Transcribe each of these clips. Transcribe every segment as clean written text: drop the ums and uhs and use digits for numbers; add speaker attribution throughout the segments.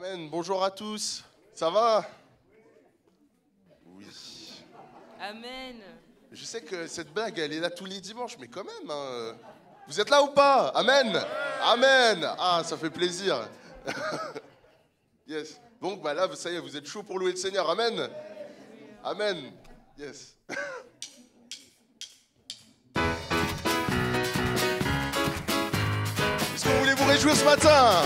Speaker 1: Amen. Bonjour à tous. Ça va? Oui.
Speaker 2: Amen.
Speaker 1: Je sais que cette blague, elle est là tous les dimanches, mais quand même. Hein. Vous êtes là ou pas? Amen. Amen. Ah, ça fait plaisir. Yes. Donc, bah là, ça y est, vous êtes chaud pour louer le Seigneur. Amen. Amen. Yes. Est-ce que vous voulez vous réjouir ce matin?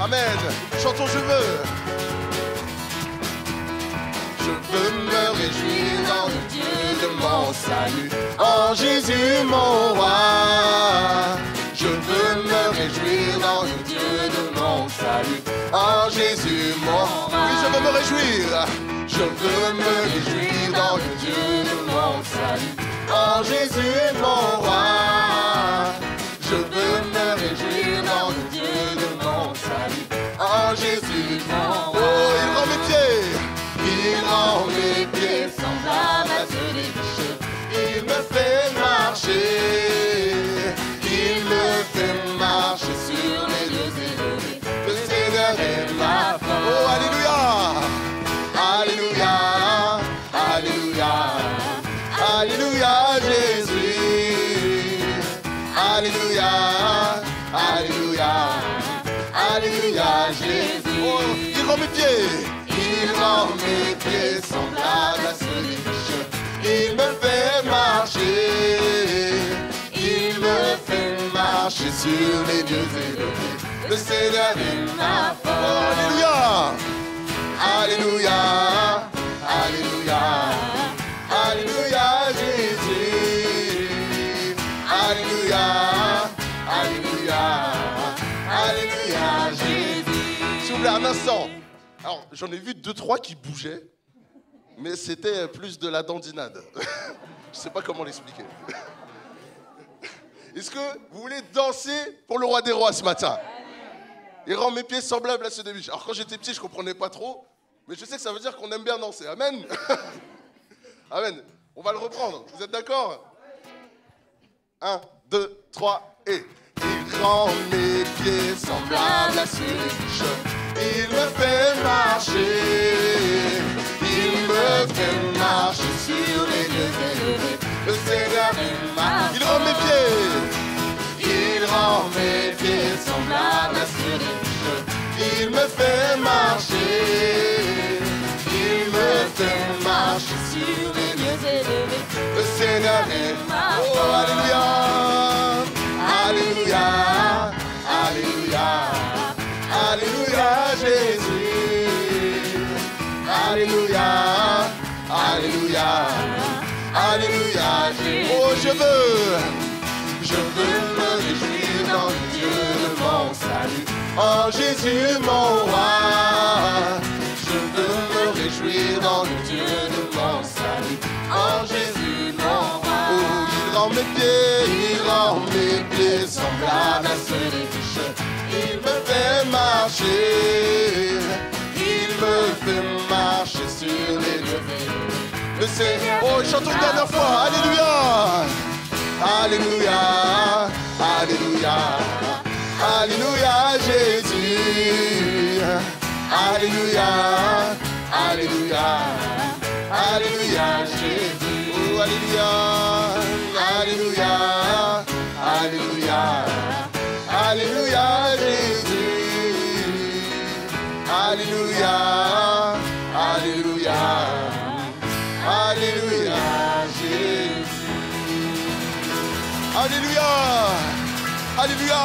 Speaker 1: Amen. Chantons Je veux. Je veux me réjouir dans le Dieu de mon salut, en Jésus mon roi. Je veux me réjouir dans le Dieu de mon salut, en Jésus mon roi. Oui, je veux me réjouir. Je veux me réjouir dans le Dieu de mon salut, en Jésus mon roi. Je veux me réjouir dans le Dieu de mon salut, en Jésus mon roi. Oh, il rend mes pieds. Il rend mes pieds semblables à ceux des biches. Il me fait marcher. Il me fait marcher sur les lieux élevés. Le Seigneur est ma force. Oh, alléluia. Alléluia. Alléluia. Alléluia, Jésus. Alléluia. Alléluia. Alléluia, Jésus. Oh, il rend mes pieds. Il rend mes pieds semblables à ceux des biches. Il me fait marcher. Il me fait marcher sur les lieux élevés. Le Seigneur est ma force. Oh, alléluia. Alléluia. Alléluia. Alléluia, Jésus. Alléluia. Alléluia. Alléluia, Jésus. S'il vous plaît, un instant. Alors, j'en ai vu 2-3 qui bougeaient, mais c'était plus de la dandinade. Je sais pas comment l'expliquer. Est-ce que vous voulez danser pour le roi des rois ce matin? Il rend mes pieds semblables à ceux des biches. Alors, quand j'étais petit, je comprenais pas trop, mais je sais que ça veut dire qu'on aime bien danser. Amen. Amen. On va le reprendre. Vous êtes d'accord? 1, 2, 3 et... Il rend mes pieds semblables à ceux des biches. Il me fait marcher. Il me fait marcher sur les lieux élevés. Le Seigneur est ma force. Il rend mes pieds. Il rend mes pieds semblables à ceux des biches. Il me fait marcher. Il me fait marcher sur les lieux élevés. Le Seigneur est ma force. Oh, alléluia. Alléluia, Alléluia, Alléluia, Jésus. Alléluia, Alléluia, Alléluia, Jésus. Oh, je veux me réjouir dans le Dieu de mon salut, en Jésus mon roi. Je veux me réjouir dans le Dieu de mon salut, en Jésus mon roi. Oh, il rend mes pieds semblables à ceux des biches. Il me fait marcher. Il me fait marcher sur les lieux élevés. Le Seigneur. Oh, chantons une dernière fois. Alléluia. Alléluia. Alléluia. Alléluia, Jésus. Alléluia. Alléluia. Alléluia, Jésus. Oh, alléluia. Alléluia. Alléluia, Alléluia, Jésus. Alléluia, Alléluia, Alléluia, Jésus. Alléluia, Alléluia.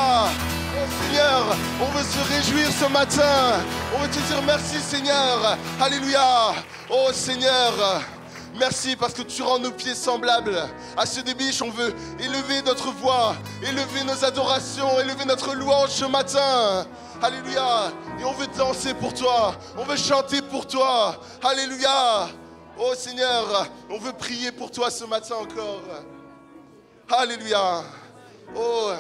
Speaker 1: Oh Seigneur, on veut se réjouir ce matin. On veut te dire merci Seigneur. Alléluia. Oh Seigneur. Merci parce que tu rends nos pieds semblables à ceux des biches. On veut élever notre voix, élever nos adorations, élever notre louange ce matin. Alléluia. Et on veut danser pour toi. On veut chanter pour toi. Alléluia. Oh Seigneur, on veut prier pour toi ce matin encore. Alléluia. Oh,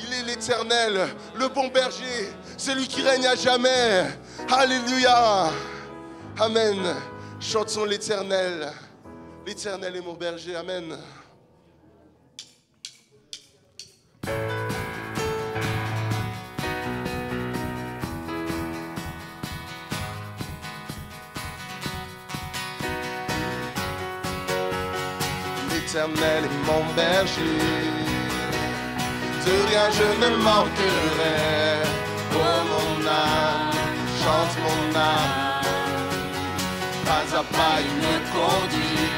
Speaker 1: il est l'Éternel, le bon berger, celui qui règne à jamais. Alléluia. Amen. Chantons l'Éternel. L'Éternel est mon berger. Amen. l'Éternel est mon berger. De rien je ne manquerai. Oh mon âme, chante mon âme. Pas à pas il me conduit.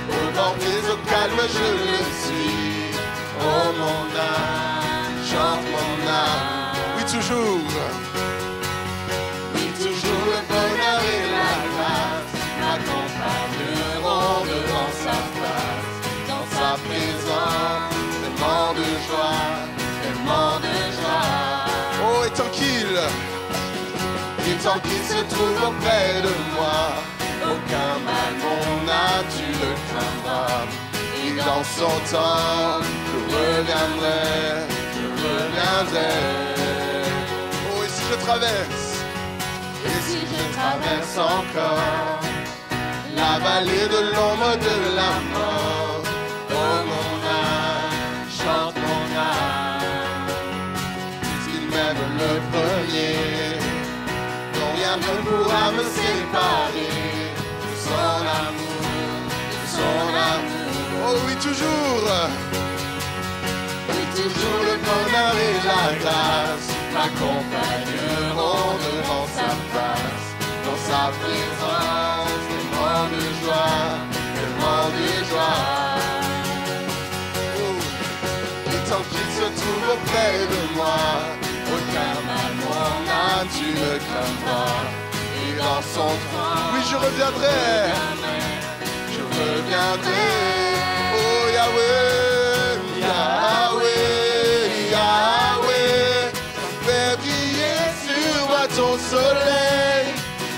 Speaker 1: Au bord des eaux calmes je le suis. Oh mon âme, chante mon âme. Oui toujours. Oui toujours le bonheur et la grâce m'accompagneront devant sa face. Dans sa présence, tellement de joie, tellement de joie. Oh et tant qu'il se trouve auprès de moi, aucun mal mon âme tu ne craindras. Et dans son temps, je reviendrai, je reviendrai. Oh et si je traverse, et si je traverse encore la vallée de l'ombre de la mort, oh mon âme, chante mon âme. Puisqu'il m'aime le premier, dont rien ne pourra me séparer de son amour, de son amour. Oh oui toujours. Oui toujours le bonheur et la grâce m'accompagneront devant sa face. Dans sa présence, tellement de joie, tellement de joie. Oh. Et tant qu'il se trouve auprès de moi, aucun mal mon âme tu ne craindras. Et dans son trône, oui je reviendrai, je reviendrai. Oh Yahweh, Yahweh, Yahweh, fais briller sur moi ton soleil.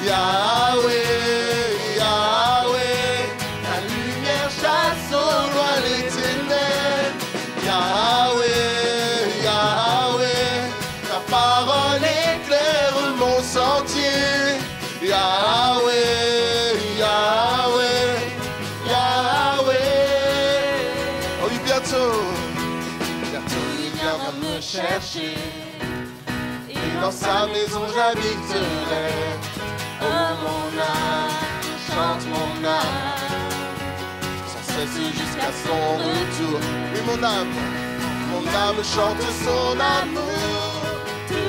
Speaker 1: Yahweh, Yahweh, ta lumière chasse au loin les ténèbres. Yahweh, Yahweh, ta parole éclaire mon sentier. Yahweh, Yahweh, Yahweh. Oh oui, bientôt il viendra me chercher. Et dans sa maison j'habiterai. Oh mon âme, chante mon âme, sans cesse jusqu'à son retour. Oui mon âme chante son amour.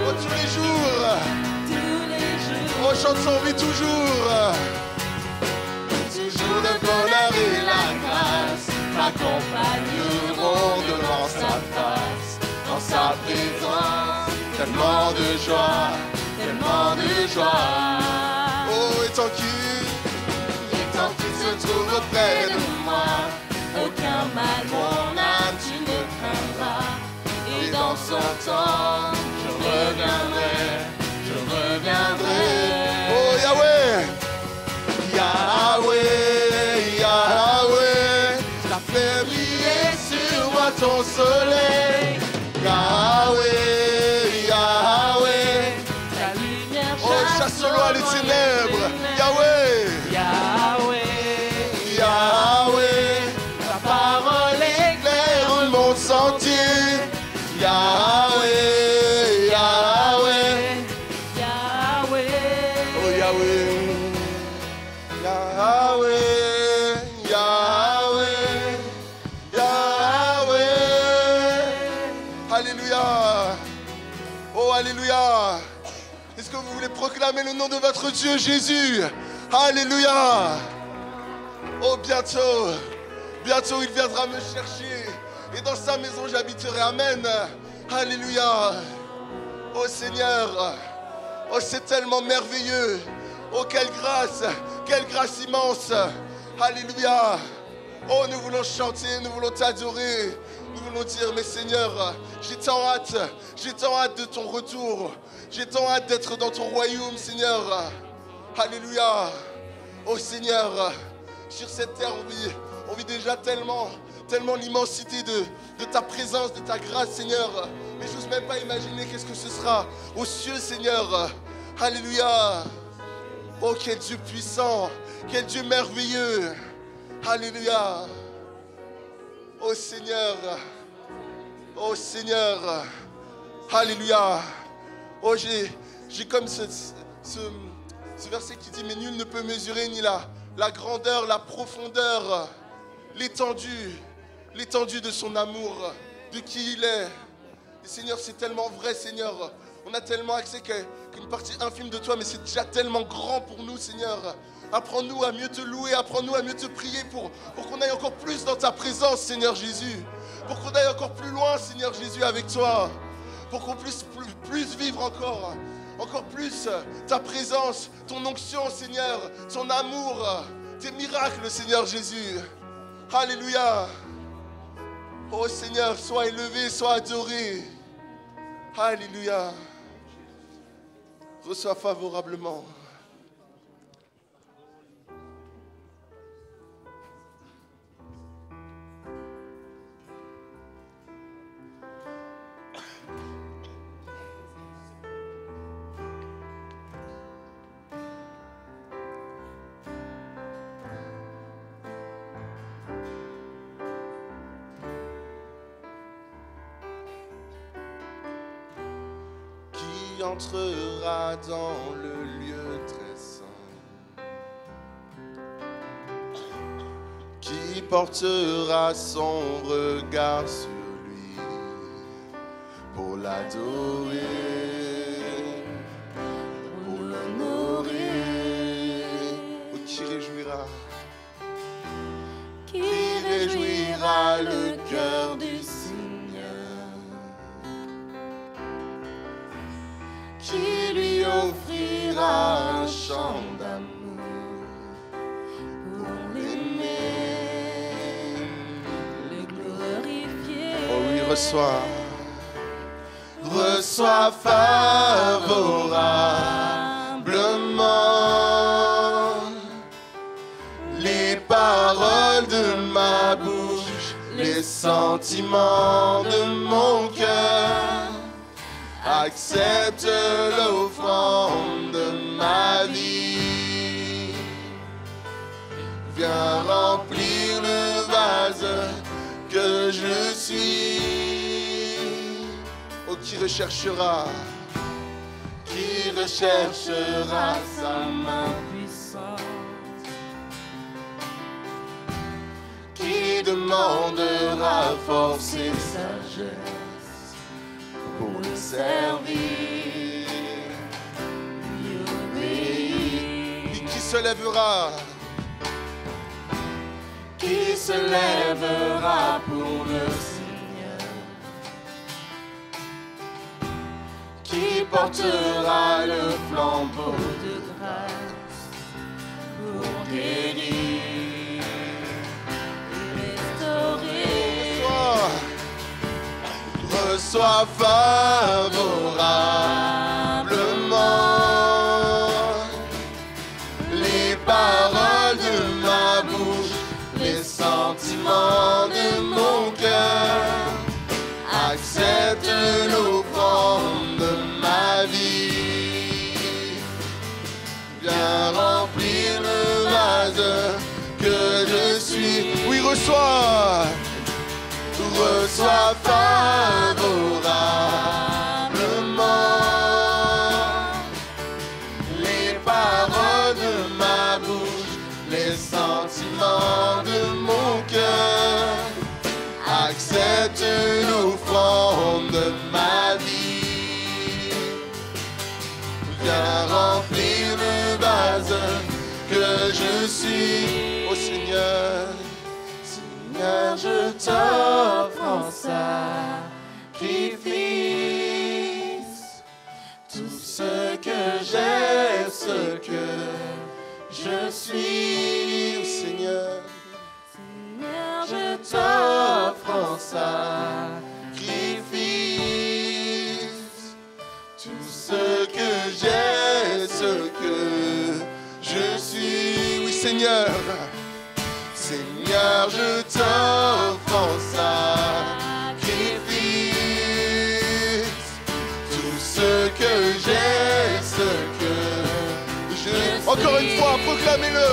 Speaker 1: Oh tous les jours, oh chante son vie toujours. Toujours le bonheur et la grâce m'accompagneront devant sa face. Dans sa présence, tellement de joie, tellement de joie. Oh, et tant qu'il se trouve auprès de moi, aucun mal mon âme tu ne craindras. Et dans son temps, je reviendrai, je reviendrai. Oh Yahweh, Yahweh, Yahweh, t'as fait briller sur moi ton soleil. Yahweh, Yahweh, ta lumière chasse au loin les ténèbres. Yahweh, Yahweh, Yahweh, ta parole éclaire mon sentier. Yahweh, Yahweh, Yahweh, oh Yahweh, Yahweh, Yahweh, Yahweh. Alléluia. Oh Alléluia. Est-ce que vous voulez proclamer le nom de votre Dieu Jésus? Alléluia. Oh bientôt il viendra me chercher. Et dans sa maison j'habiterai. Amen. Alléluia. Oh Seigneur. Oh c'est tellement merveilleux. Oh quelle grâce immense. Alléluia. Oh nous voulons chanter, nous voulons t'adorer. Nous voulons dire mais Seigneur, j'ai tant hâte de ton retour. J'ai tant hâte d'être dans ton royaume Seigneur. Alléluia. Oh Seigneur, sur cette terre on vit déjà tellement l'immensité de ta présence, de ta grâce Seigneur. Mais je n'ose même pas imaginer qu'est-ce que ce sera aux cieux Seigneur. Alléluia. Oh quel Dieu puissant, quel Dieu merveilleux. Alléluia. Oh Seigneur. Oh Seigneur. Alléluia. Oh j'ai comme ce verset qui dit mais nul ne peut mesurer ni la grandeur, la profondeur l'étendue de son amour, de qui il est. Et Seigneur, c'est tellement vrai, Seigneur. On a tellement accès qu'une partie infime de toi, mais c'est déjà tellement grand pour nous, Seigneur. Apprends-nous à mieux te louer, apprends-nous à mieux te prier pour qu'on aille encore plus dans ta présence, Seigneur Jésus. Pour qu'on aille encore plus loin, Seigneur Jésus, avec toi. Pour qu'on puisse plus vivre encore plus ta présence, ton onction, Seigneur, ton amour, tes miracles, Seigneur Jésus. Alléluia. Oh Seigneur, sois élevé, sois adoré. Alléluia. Reçois favorablement. Qui entrera dans le lieu très saint? Qui portera son regard sur lui pour l'adorer, pour l'honorer? Oh, qui réjouira le cœur du qui lui offrira un chant d'amour pour l'aimer,
Speaker 2: Le glorifier.
Speaker 1: Oh oui, reçois favorablement les paroles de ma bouche, les sentiments de mon cœur. Accepte l'offrande de ma vie. Viens remplir le vase que je suis. Oh, qui recherchera sa main puissante, qui demandera force et sagesse pour le servir, lui obéir. Et qui se lèvera pour le Seigneur, qui portera le flambeau de grâce pour guérir et restaurer. Reçois favorablement les paroles de ma bouche, les sentiments de mon cœur. Accepte l'offrande de ma vie. Viens remplir le vase que je suis. Oui, reçois favorablement les paroles de ma bouche, les sentiments de mon cœur. Accepte l'offrande de ma vie. Viens remplir le vase que je suis. Oh Seigneur, Seigneur, je t'offre en sacrifice tout ce que j'ai, ce que je suis. Oh Seigneur, Seigneur, je t'offre en sacrifice tout ce que j'ai, ce que je suis. Oui Seigneur, Seigneur, je t'offre en sacrifice tout ce que j'ai, ce que je suis. Encore une fois, proclamez-le.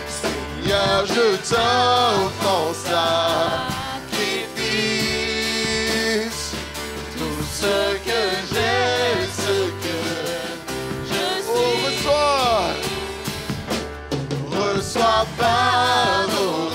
Speaker 1: Seigneur, je t'offre en sacrifice tout ce que j'ai, ce que je suis. Oh, reçois favorable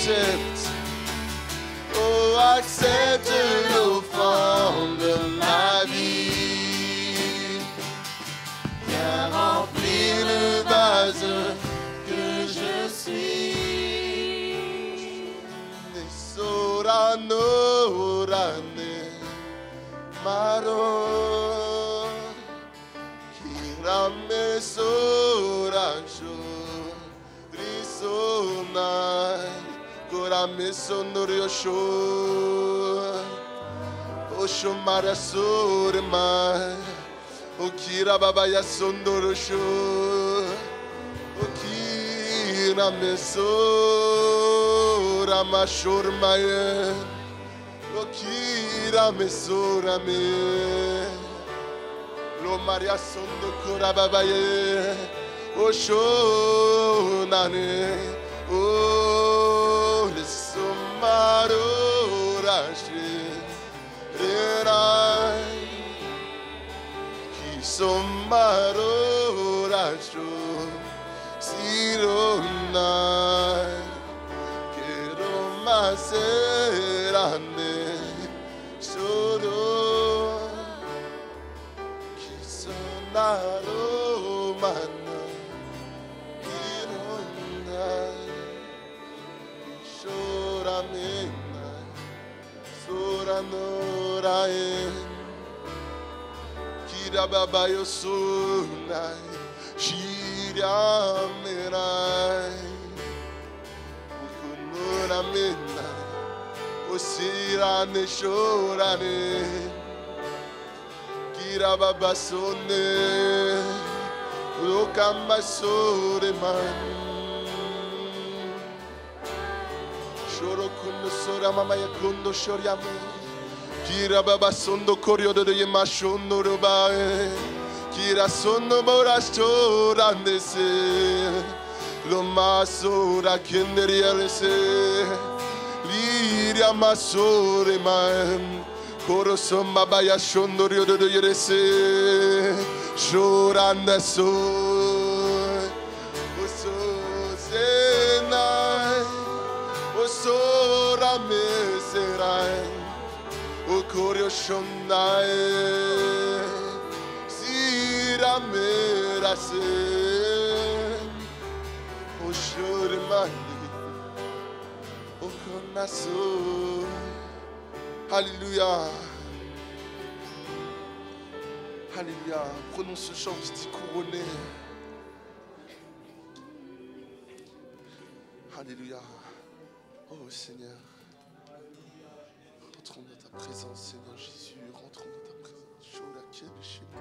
Speaker 1: accepte, oh accepte l'offrande de ma vie. Viens remplir le vase que je suis. Sorano rane maro kirame sorancho risonai korame sonoryosho osho mara soremai okira baba ya sondorosho okira mesora mashormaye okira mesora me lo maria sondo kora baba ye osho nane o le somaro rashi rerai Somaro racho sironai quiero más serane solo kisonaro mana ironai shoramena soranorae Baba yo sunai shiramerai ukunura mina osirane shorane kira baba sonne lokamba sore man shoro kundo sora mama ya kundo shoriame Kira baba sondo koryodo de yemashondo robae Kira sondo borasho randese Lo masora kenderia rese Liria masore man Koro somba baya shondo ryodo de yerese Shoranda so Oso senai Oso rameserai O Korio Shondae Sira Merase O Shoremani O Konaso Alléluia Alléluia Prenons ce chant qui dit couronné Alléluia Oh Seigneur Rentrons dans ta présence, Seigneur Jésus. Rentrons dans ta présence. Shorakel chez nous.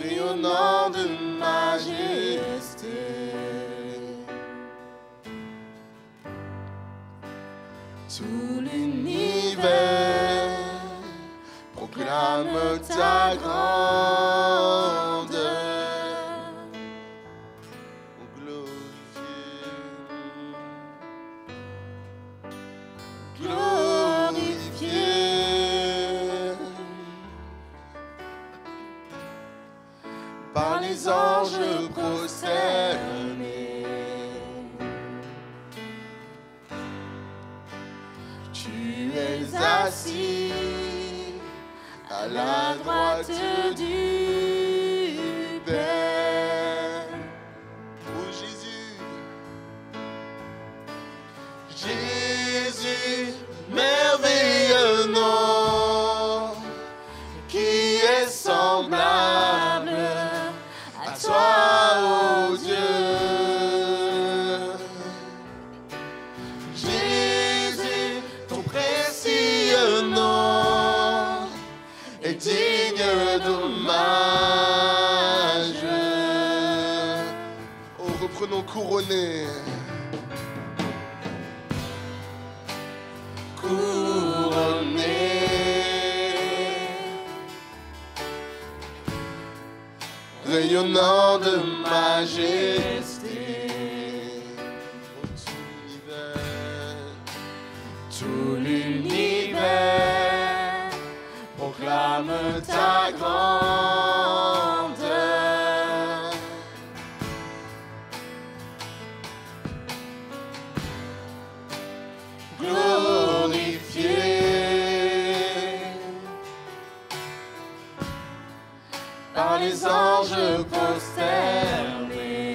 Speaker 1: Rayonnant de majesté, tout l'univers proclame ta grandeur. Glorifié par les anges prosternés, tu es assis à la droite du Père. Oh Jésus, Jésus, merveilleux nom, qui est semblable à toi, ô Dieu. Jésus, ton précieux nom est digne d'hommage. couronné. Rayonnant de majesté, tout l'univers proclame ta grandeur. Glorifié par les anges prosternés.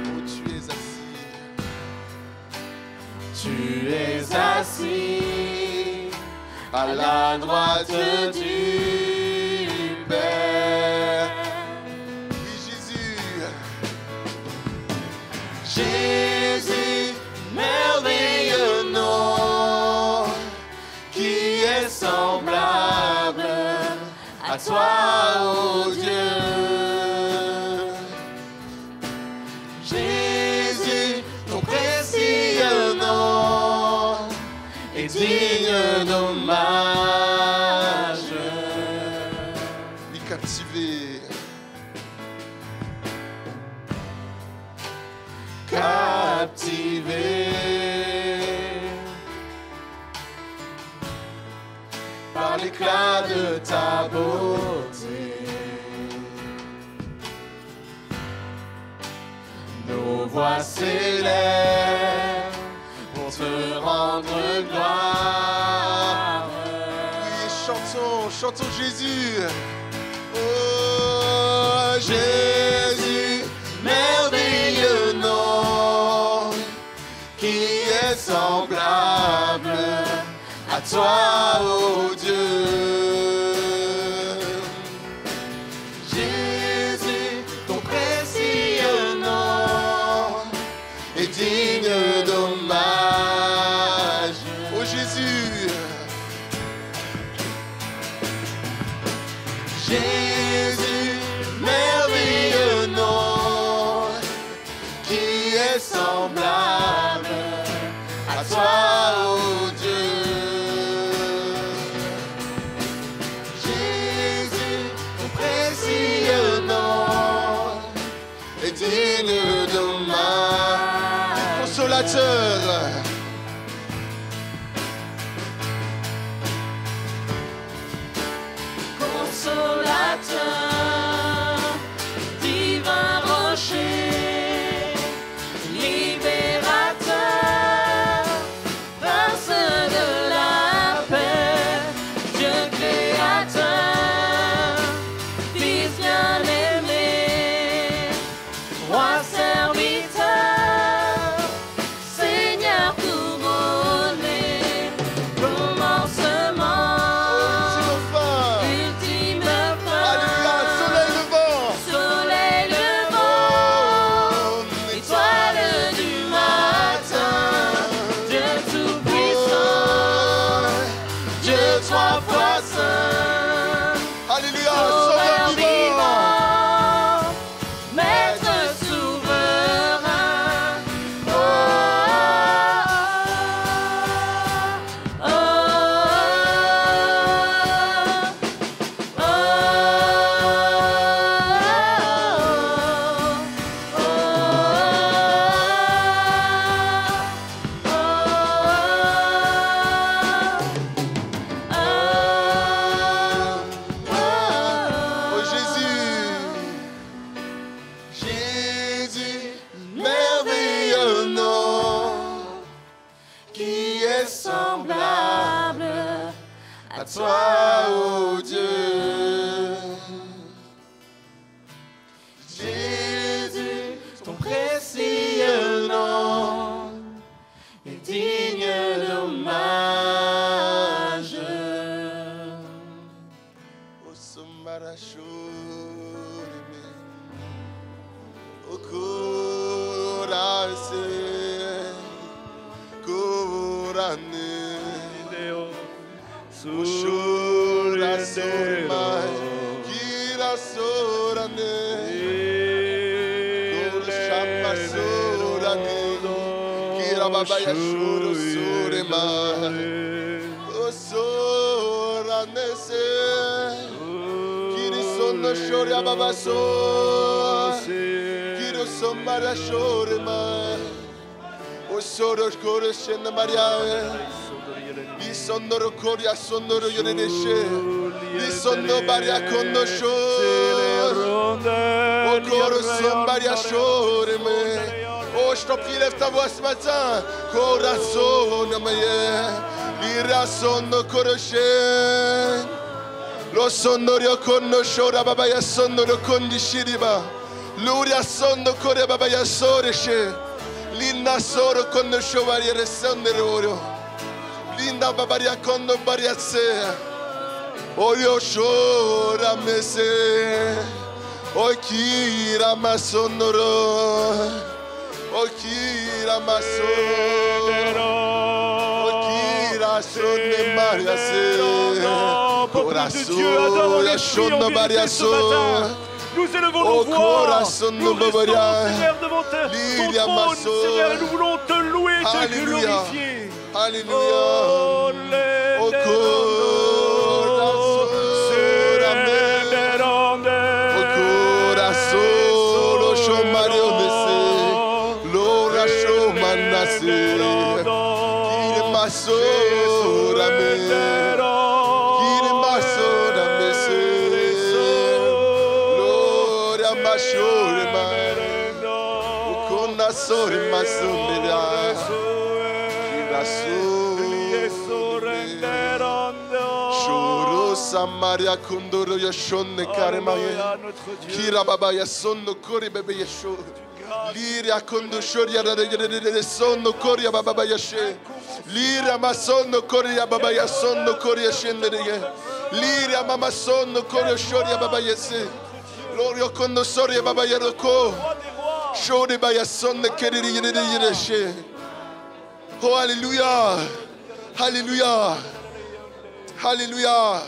Speaker 1: Oh, tu es assis. Tu es assis à la droite du Père. Oui, Jésus. Jésus, merveilleux nom, qui est semblable à toi, ô Dieu. Jésus, ton précieux nom est digne d'hommage. Oui, captivé. Captivé par l'éclat de ta beauté. Nos voix s'élèvent pour te rendre gloire. Oui, chantons Jésus. Oh, Jésus, merveilleux nom, qui est semblable à toi, ô Dieu. Jésus, ton précieux nom est digne d'hommage. Oh Jésus. Jésus, merveilleux nom, qui est semblable à toi, ô Dieu. Jésus, ton précieux nom est digne d'hommage. Consolateur.
Speaker 2: Consolateur, divin rocher, libérateur, prince de la paix, Dieu créateur, Fils bien-aimé, roi serviteur, Seigneur couronné, commencement.
Speaker 1: Toi, ô Dieu. Jésus, ton précieux nom est digne d'hommage. O sombarachorime, o corase, corane. Ushura sormai, kira sorane, kura shamba sorane. baba ya shuru surema. Osora nese. Kiri sono shoria baba so. Kiro somara shorema. Osoro kore shena maria. Di sondoro koria sondoro yoreneshe. Di sondo baria kondo sho. Okoro sombaria shoreme. Oh, je t'en prie, lève ta voix ce matin. Corazon, lira sono koroshe. Lo sono rio conno shora baba ya sono rio condi shiriba. Luria sono kore baba ya soreshe. Linda soro conno shovaria resonde oro. Linda babaria conno bariatse. Oyo shora mese. O kira masonoro. Okira maso, Okira sonne Maria se, corazon, yashonne Maria so,
Speaker 3: nous élevons nos voix, nous restons, Seigneur, devant ton trône, Seigneur, et nous voulons te louer, te glorifier.
Speaker 1: Alléluia, au corazon, lo shomario Kire masora me, kire masora me se, gloria mashore ma, ukona sore masomera, kira sore, shoro samaria kundoro yashone karemaye, kira baba yasono kore bebe yasho. Liria kondo shoria de sono koria baba yashe. Liria masono koria baba yasono koria shende de. Liria mama sono koria shoria baba yase. Lorio kondo soria baba yaroko. Shori baba yasono keri de she. Oh alléluia. Alléluia. Alléluia.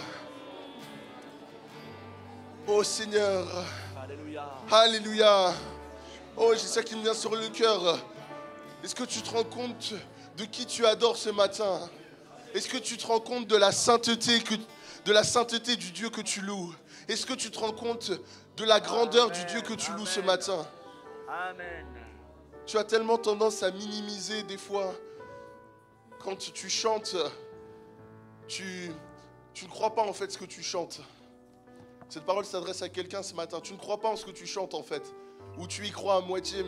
Speaker 1: Oh Seigneur. Alléluia. Oh, j'ai ça qui me vient sur le cœur. Est-ce que tu te rends compte de qui tu adores ce matin? Est-ce que tu te rends compte de la sainteté du Dieu que tu loues? Est-ce que tu te rends compte de la grandeur du Dieu que tu loues ce matin?
Speaker 3: Amen.
Speaker 1: Tu as tellement tendance à minimiser des fois. Quand tu chantes, tu ne crois pas en fait ce que tu chantes. Cette parole s'adresse à quelqu'un ce matin. Tu ne crois pas en ce que tu chantes en fait. Ou tu y crois à moitié,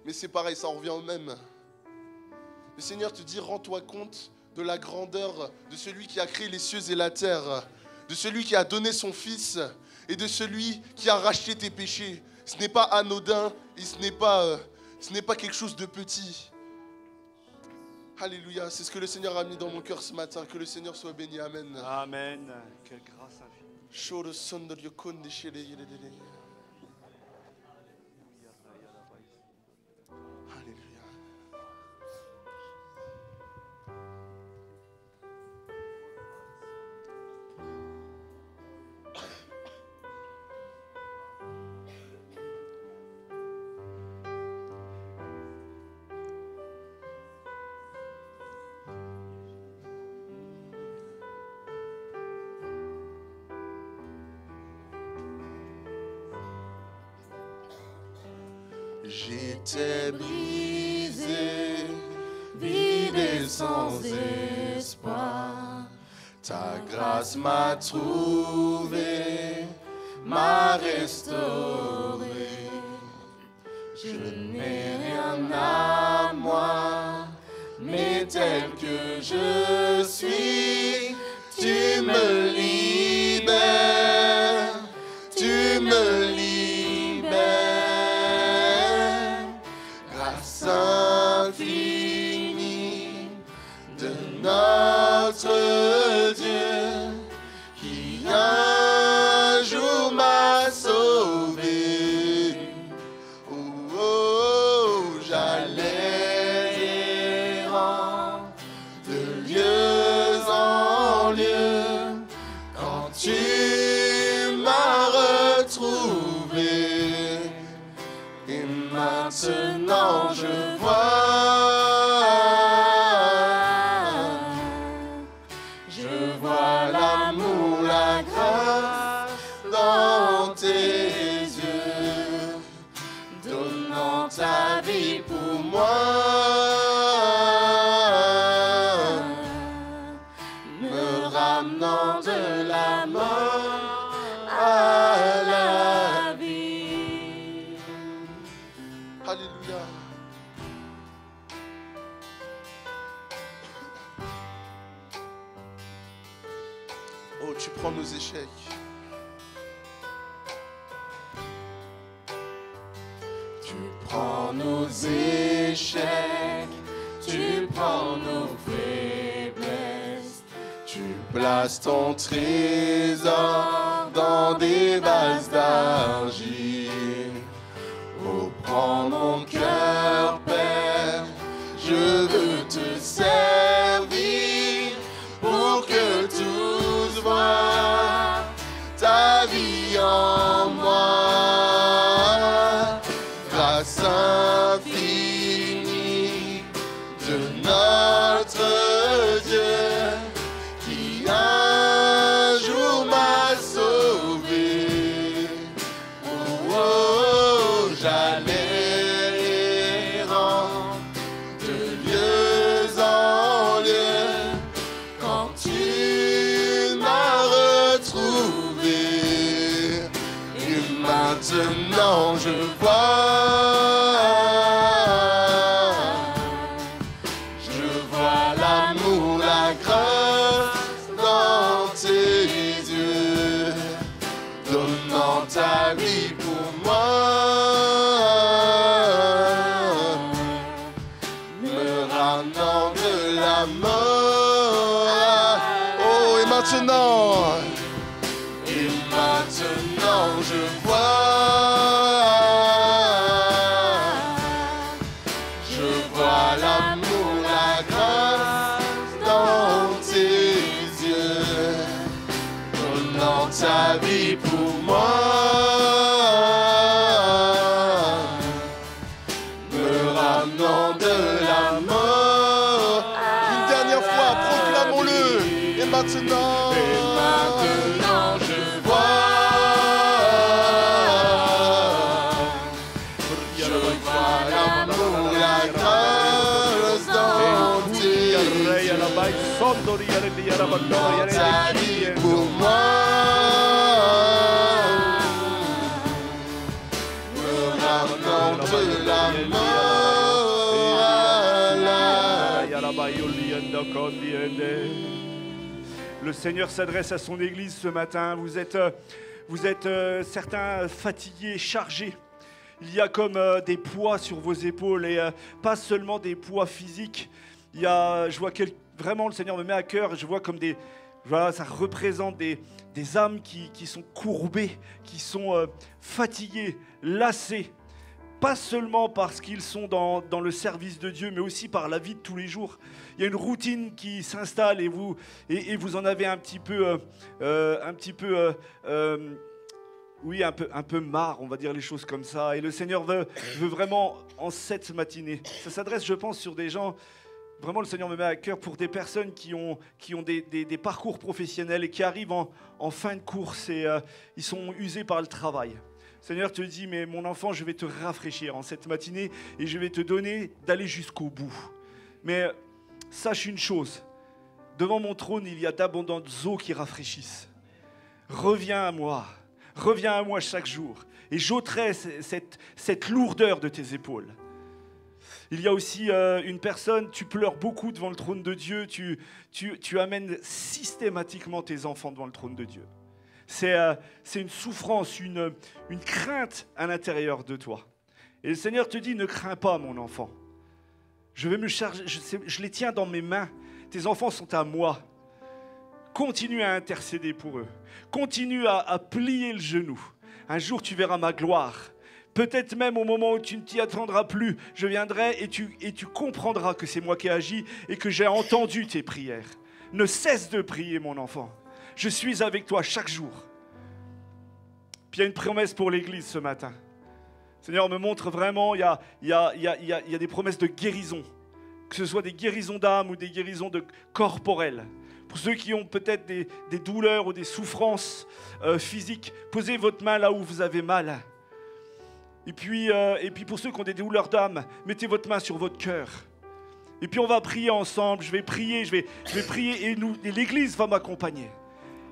Speaker 1: mais c'est pareil, ça en revient au même. Le Seigneur te dit, rends-toi compte de la grandeur de celui qui a créé les cieux et la terre, de celui qui a donné son Fils et de celui qui a racheté tes péchés. Ce n'est pas anodin et ce n'est pas quelque chose de petit. Alléluia, c'est ce que le Seigneur a mis dans mon cœur ce matin. Que le Seigneur soit béni, amen.
Speaker 3: Amen, quelle grâce infinie.
Speaker 1: J'étais brisé, vide et sans espoir. Ta grâce m'a trouvé, m'a restauré. Je n'ai rien à moi, mais tel que je suis, tu me libères, tu me libères. Grâce infinie de notre Dieu qui un jour m'a sauvé. Oh, oh, j'allais errant de lieu Oh, tu prends nos échecs.
Speaker 2: Tu prends nos échecs, tu prends nos faiblesses.
Speaker 1: Tu places ton trésor dans des vases d'argile. Oh, prends mon cœur, Père, je veux te servir pour que tous voient ta vie en moi. Grâce infinie de notre Dieu qui un jour m'a sauvé. Oh, oh, j'allais errant de lieu en lieu quand tu m'as retrouvé. Et maintenant je vois l'amour, la grâce dans tes yeux, donnant ta vie pour moi, me ramenant de la mort. Oh, et maintenant je vois l'amour, la grâce dans tes yeux, donnant ta vie pour moi, me ramenant de la mort. Une dernière fois, proclamons-le. Et maintenant je vois l'amour, la grâce dans tes yeux, donnant ta vie pour moi, me ramenant de la mort à la vie.
Speaker 3: Le Seigneur s'adresse à son Église ce matin. Vous êtes certains fatigués, chargés. Il y a comme des poids sur vos épaules et pas seulement des poids physiques. Je vois vraiment le Seigneur me met à cœur. Je vois comme voilà, ça représente des âmes qui sont courbées, qui sont fatiguées, lassées. Pas seulement parce qu'ils sont dans le service de Dieu, mais aussi par la vie de tous les jours. Il y a une routine qui s'installe et vous en avez un petit peu marre, on va dire les choses comme ça. Et le Seigneur veut vraiment, en cette matinée, ça s'adresse, je pense, sur des gens, vraiment le Seigneur me met à cœur pour des personnes qui ont des parcours professionnels et qui arrivent en fin de course et ils sont usés par le travail. Le Seigneur te dit, mais mon enfant, je vais te rafraîchir en cette matinée et je vais te donner d'aller jusqu'au bout. Mais sache une chose, devant mon trône, il y a d'abondantes eaux qui rafraîchissent. Reviens à moi chaque jour et j'ôterai cette lourdeur de tes épaules. Il y a aussi une personne, tu pleures beaucoup devant le trône de Dieu, tu amènes systématiquement tes enfants devant le trône de Dieu. C'est une souffrance, une crainte à l'intérieur de toi. Et le Seigneur te dit, ne crains pas mon enfant. Je vais me charger, je les tiens dans mes mains. Tes enfants sont à moi. Continue à intercéder pour eux. Continue à plier le genou. Un jour, tu verras ma gloire. Peut-être même au moment où tu ne t'y attendras plus, je viendrai et tu comprendras que c'est moi qui ai agi et que j'ai entendu tes prières. Ne cesse de prier, mon enfant. Je suis avec toi chaque jour. Puis il y a une promesse pour l'Église ce matin. Le Seigneur me montre vraiment, il y a des promesses de guérison. Que ce soit des guérisons d'âme ou des guérisons corporelles. Pour ceux qui ont peut-être des douleurs ou des souffrances physiques, posez votre main là où vous avez mal. Et puis pour ceux qui ont des douleurs d'âme, mettez votre main sur votre cœur. Et puis on va prier ensemble, je vais prier et l'Église va m'accompagner.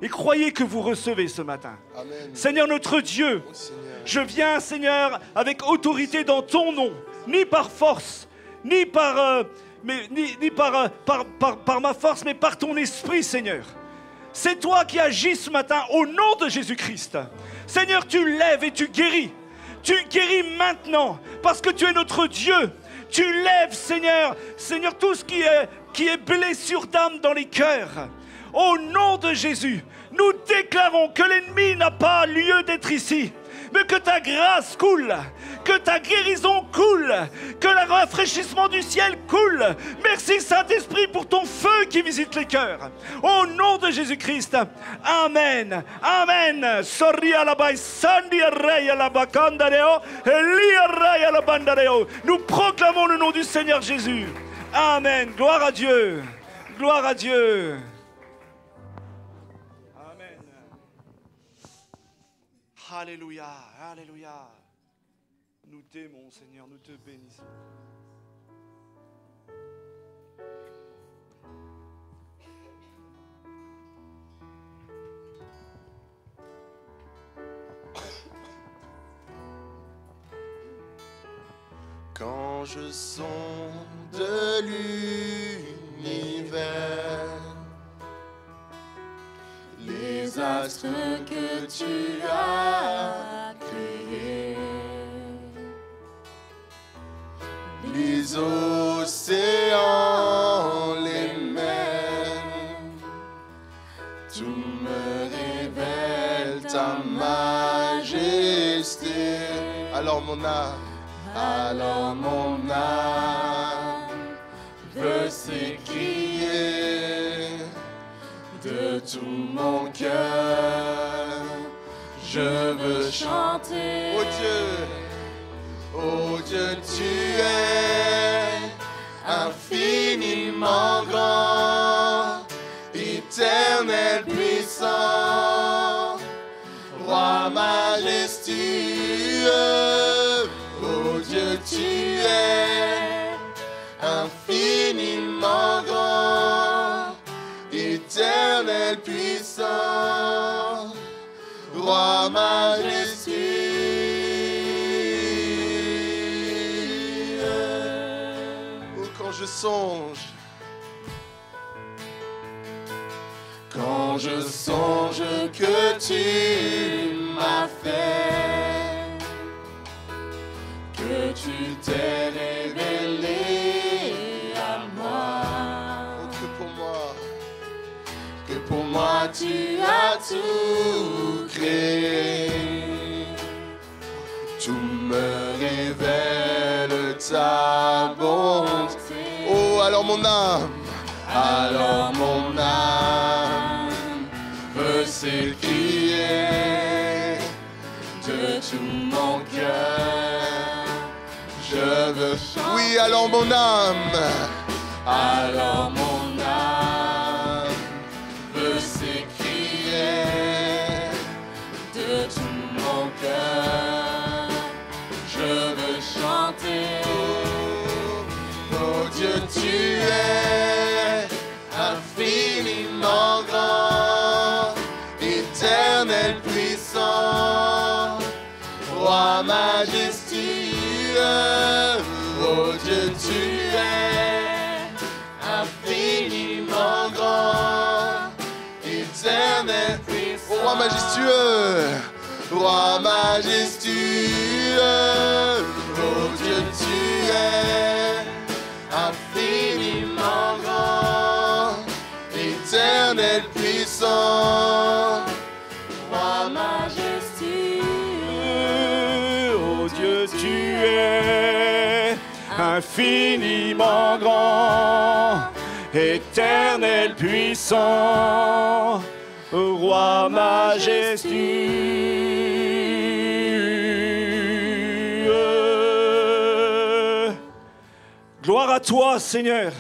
Speaker 3: Et croyez que vous recevez ce matin.
Speaker 1: Amen.
Speaker 3: Seigneur notre Dieu,
Speaker 1: Seigneur.
Speaker 3: Je viens, Seigneur, avec autorité dans ton nom, ni par force, ni par ma force, mais par ton esprit, Seigneur. C'est toi qui agis ce matin au nom de Jésus-Christ. Seigneur, tu lèves et tu guéris. Tu guéris maintenant parce que tu es notre Dieu. Tu lèves, Seigneur, Seigneur, tout ce qui est blessure d'âme dans les cœurs. Au nom de Jésus, nous déclarons que l'ennemi n'a pas lieu d'être ici. Mais que ta grâce coule, que ta guérison coule, que le rafraîchissement du ciel coule. Merci Saint-Esprit pour ton feu qui visite les cœurs. Au nom de Jésus-Christ, Amen, Amen. Nous proclamons le nom du Seigneur Jésus. Amen, gloire à Dieu, gloire à Dieu. Alléluia, alléluia. Nous t'aimons, Seigneur, nous te bénissons.
Speaker 1: Quand je sonde l'univers, les astres que tu as créés, les océans, les mers, tout me révèle ta majesté. Alors mon âme veut s'écrier de tout mon cœur, je veux chanter. Oh Dieu, tu es infiniment grand, éternel, puissant, roi majestueux. Oh Dieu, tu es infiniment grand, éternel, puissant, roi majestueux. Oh, quand je songe que tu m'as fait, que tu t'es révélé à moi, oh, que pour moi tu as tout créé, tout me révèle ta bonté. Oh, alors mon âme veut s'écrier de tout mon cœur, je veux chanter. Oui, alors mon âme veut s'écrier de tout mon cœur, je veux chanter. Oh Dieu, tu es infiniment grand, éternel, puissant, roi majestueux. Oh Dieu, tu es infiniment grand, éternel, puissant, roi majestueux, roi majestueux. Oh Dieu, tu es infiniment grand, éternel, puissant, roi majestueux.
Speaker 3: Oh Dieu, tu es infiniment grand, éternel, puissant, roi majestueux. Gloire à toi, Seigneur.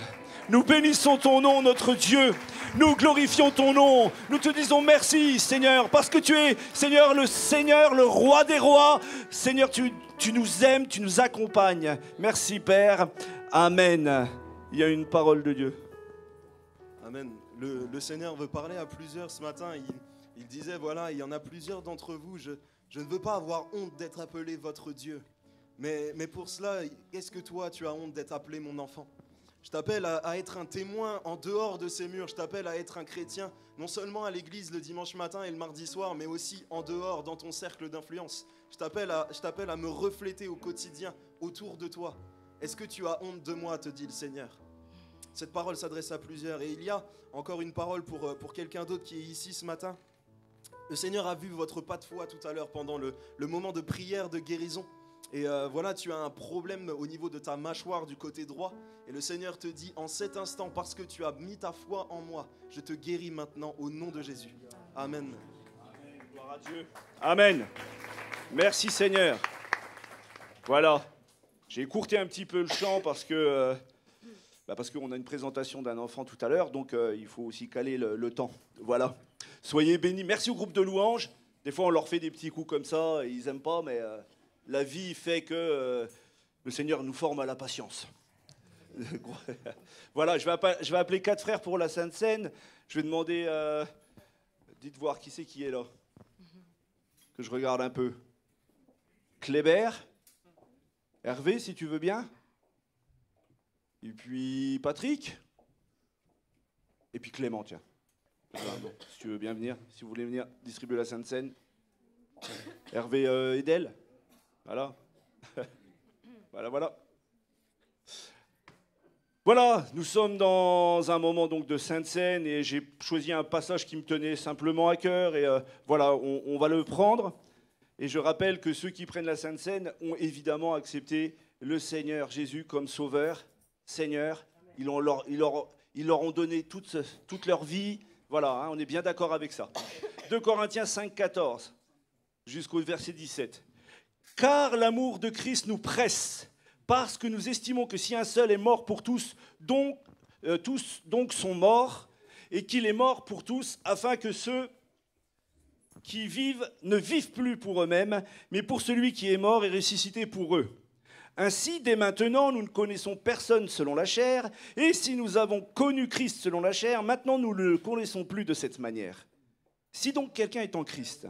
Speaker 3: Nous bénissons ton nom, notre Dieu. Nous glorifions ton nom. Nous te disons merci, Seigneur, parce que tu es, Seigneur, le roi des rois. Seigneur, tu nous aimes, tu nous accompagnes. Merci, Père. Amen. Il y a une parole de Dieu.
Speaker 4: Amen. Le Seigneur veut parler à plusieurs ce matin. Il disait, voilà, il y en a plusieurs d'entre vous. Je ne veux pas avoir honte d'être appelé votre Dieu. Mais pour cela, est-ce que toi, tu as honte d'être appelé mon enfant ? Je t'appelle à être un témoin en dehors de ces murs. Je t'appelle à être un chrétien, non seulement à l'église le dimanche matin et le mardi soir, mais aussi en dehors, dans ton cercle d'influence. Je t'appelle à me refléter au quotidien autour de toi. Est-ce que tu as honte de moi, te dit le Seigneur. Cette parole s'adresse à plusieurs. Et il y a encore une parole pour quelqu'un d'autre qui est ici ce matin. Le Seigneur a vu votre pas de foi tout à l'heure pendant le moment de prière de guérison. Et voilà, tu as un problème au niveau de ta mâchoire du côté droit. Et le Seigneur te dit, en cet instant, parce que tu as mis ta foi en moi, je te guéris maintenant au nom de Jésus. Amen.
Speaker 3: Amen. Gloire à Dieu. Amen. Merci Seigneur. Voilà. J'ai écourté un petit peu le chant parce qu'on a une présentation d'un enfant tout à l'heure, donc il faut aussi caler le temps. Voilà. Soyez bénis. Merci au groupe de louanges. Des fois, on leur fait des petits coups comme ça, et ils n'aiment pas, mais la vie fait que le Seigneur nous forme à la patience. Voilà, je vais appeler 4 frères pour la Sainte Seine. Je vais demander, dites voir qui c'est qui est là. Que je regarde un peu. Kléber, Hervé, si tu veux bien. Et puis Patrick. Et puis Clément, tiens. Voilà, bon, si tu veux bien venir, si vous voulez venir distribuer la Sainte Seine. Hervé Edel. Voilà. Voilà. Voilà, nous sommes dans un moment donc de Sainte Seine et j'ai choisi un passage qui me tenait simplement à cœur et voilà, on va le prendre. Et je rappelle que ceux qui prennent la Sainte Seine ont évidemment accepté le Seigneur Jésus comme sauveur, Seigneur. Ils leur ont donné toute leur vie. Voilà, hein, on est bien d'accord avec ça. 2 Corinthiens 5, 14 jusqu'au verset 17. Car l'amour de Christ nous presse, parce que nous estimons que si un seul est mort pour tous sont morts, et qu'il est mort pour tous, afin que ceux qui vivent ne vivent plus pour eux-mêmes, mais pour celui qui est mort et ressuscité pour eux. Ainsi, dès maintenant, nous ne connaissons personne selon la chair, et si nous avons connu Christ selon la chair, maintenant nous ne le connaissons plus de cette manière. Si donc quelqu'un est en Christ,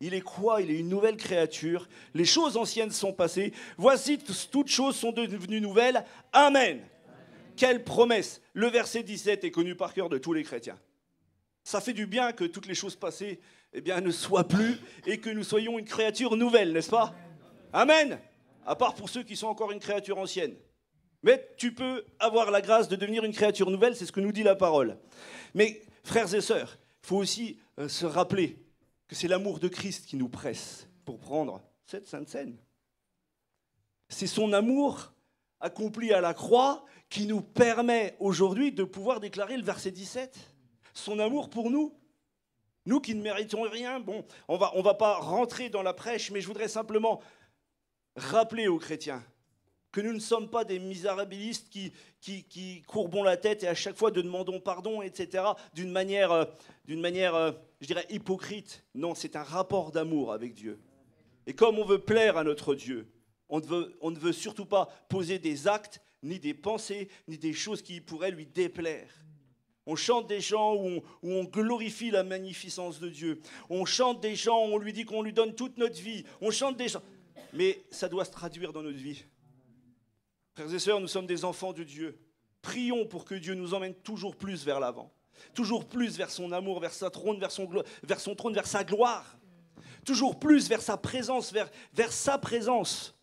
Speaker 3: il est quoi? Il est une nouvelle créature. Les choses anciennes sont passées. Voici, toutes choses sont devenues nouvelles. Amen. Quelle promesse! Le verset 17 est connu par cœur de tous les chrétiens. Ça fait du bien que toutes les choses passées ne soient plus et que nous soyons une créature nouvelle, n'est-ce pas? Amen. À part pour ceux qui sont encore une créature ancienne. Mais tu peux avoir la grâce de devenir une créature nouvelle, c'est ce que nous dit la parole. Mais frères et sœurs, il faut aussi se rappeler que c'est l'amour de Christ qui nous presse pour prendre cette Sainte Seine. C'est son amour accompli à la croix qui nous permet aujourd'hui de pouvoir déclarer le verset 17. Son amour pour nous, nous qui ne méritons rien. Bon, on va pas rentrer dans la prêche, mais je voudrais simplement rappeler aux chrétiens que nous ne sommes pas des misérabilistes qui courbons la tête et à chaque fois demandons pardon, etc., d'une manière, je dirais, hypocrite. Non, c'est un rapport d'amour avec Dieu. Et comme on veut plaire à notre Dieu, on ne veut surtout pas poser des actes, ni des pensées, ni des choses qui pourraient lui déplaire. On chante des chants où on glorifie la magnificence de Dieu. On chante des chants où on lui dit qu'on lui donne toute notre vie. On chante des chants. Mais ça doit se traduire dans notre vie. Frères et sœurs, nous sommes des enfants de Dieu. Prions pour que Dieu nous emmène toujours plus vers l'avant. Toujours plus vers son amour, vers sa trône, vers son trône, vers sa gloire. Toujours plus vers sa présence, vers sa présence.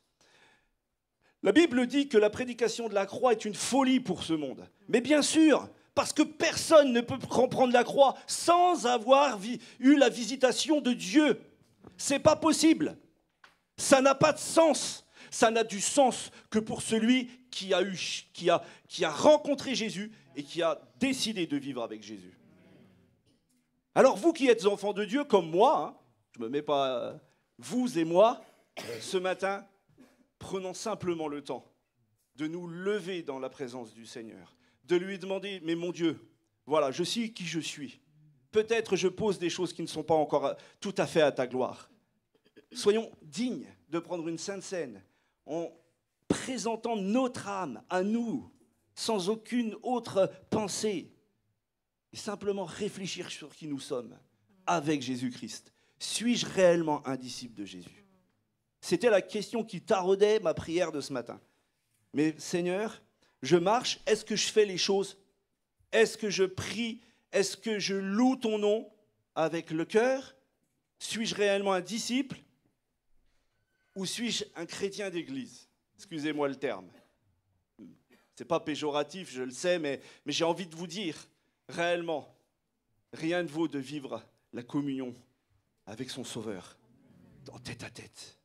Speaker 3: La Bible dit que la prédication de la croix est une folie pour ce monde. Mais bien sûr, parce que personne ne peut comprendre la croix sans avoir eu la visitation de Dieu. C'est pas possible. Ça n'a pas de sens. Ça n'a du sens que pour celui qui a rencontré Jésus et qui a décidé de vivre avec Jésus. Alors vous qui êtes enfants de Dieu, comme moi, hein, je ne me mets pas vous et moi, ce matin, prenons simplement le temps de nous lever dans la présence du Seigneur, de lui demander, mais mon Dieu, voilà, je sais qui je suis. Peut-être je pose des choses qui ne sont pas encore tout à fait à ta gloire. Soyons dignes de prendre une sainte Seine en présentant notre âme à nous, sans aucune autre pensée, et simplement réfléchir sur qui nous sommes avec Jésus-Christ. Suis-je réellement un disciple de Jésus? C'était la question qui taraudait ma prière de ce matin. Mais Seigneur, je marche? Est-ce que je fais les choses? Est-ce que je prie? Est-ce que je loue ton nom avec le cœur? Suis-je réellement un disciple? Ou suis-je un chrétien d'église? Excusez-moi le terme. C'est pas péjoratif, je le sais, mais j'ai envie de vous dire, réellement, rien ne vaut de vivre la communion avec son Sauveur, en tête à tête.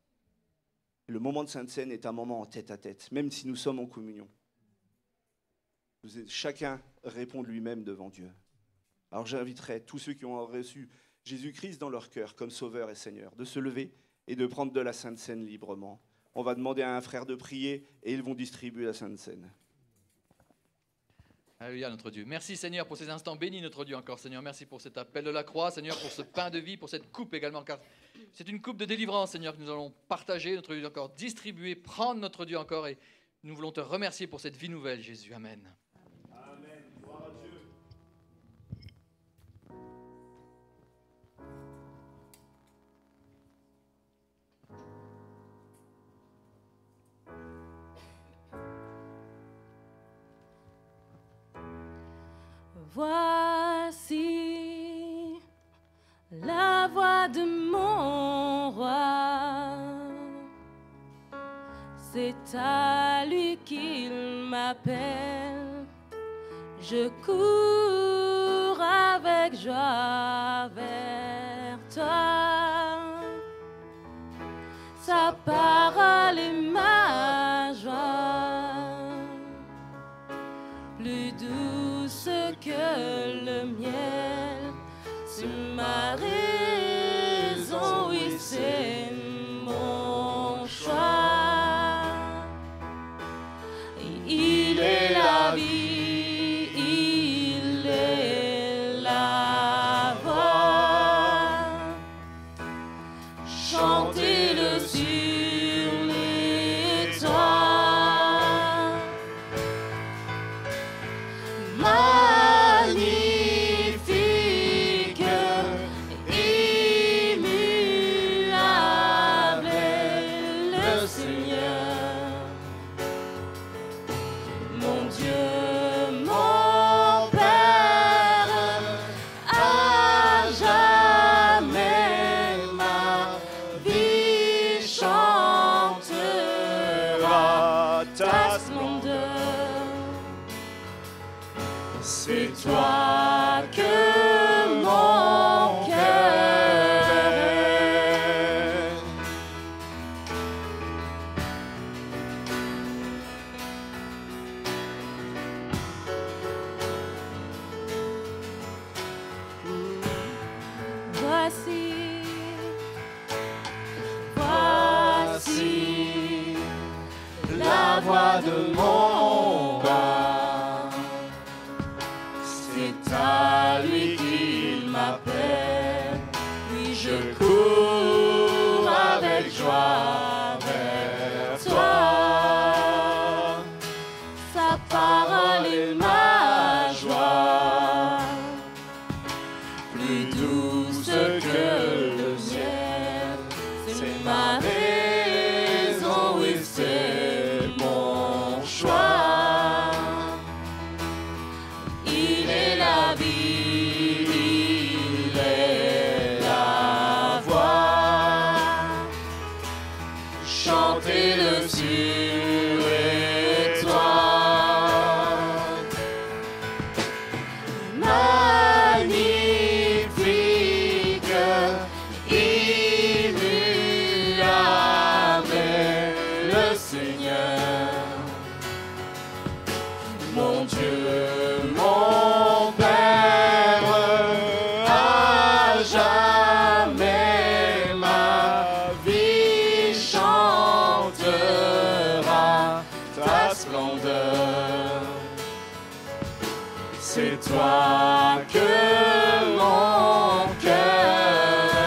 Speaker 3: Le moment de Sainte Seine est un moment en tête à tête, même si nous sommes en communion. Chacun répond de lui-même devant Dieu. Alors j'inviterai tous ceux qui ont reçu Jésus-Christ dans leur cœur comme Sauveur et Seigneur, de se lever et de prendre de la Sainte Seine librement. On va demander à un frère de prier et ils vont distribuer la Sainte Seine.
Speaker 5: Alléluia, notre Dieu. Merci Seigneur pour ces instants bénis, notre Dieu encore Seigneur. Merci pour cet appel de la croix, Seigneur, pour ce pain de vie, pour cette coupe également, car c'est une coupe de délivrance, Seigneur, que nous allons partager, notre Dieu encore, distribuer, prendre, notre Dieu encore, et nous voulons te remercier pour cette vie nouvelle, Jésus. Amen.
Speaker 3: Amen. Gloire à Dieu.
Speaker 2: Voici la voix de mon roi, c'est à lui qu'il m'appelle. Je cours avec joie vers toi, sa parole est ma joie, plus douce que le miel, c'est ma raison, oui c'est mon choix. Et il est la vie, il est la voix, chantez-le sur les toits. Magnifique, immuable est le Seigneur, mon Dieu, mon Père, à jamais ma vie chantera ta splendeur. C'est toi que mon cœur aime. Voici la voix de mon roi, c'est à lui qu'il m'appelle. Oui, je cours avec joie vers toi, sa parole est ma joie, plus douce que le ciel, c'est ma raison, oui c'est mon choix. Il est la vie, il est la voix, chantez-le sur les toits. Magnifique, immuable est le Seigneur, mon Dieu, mon Père, à jamais ma vie chantera ta splendeur. C'est toi que mon cœur aime.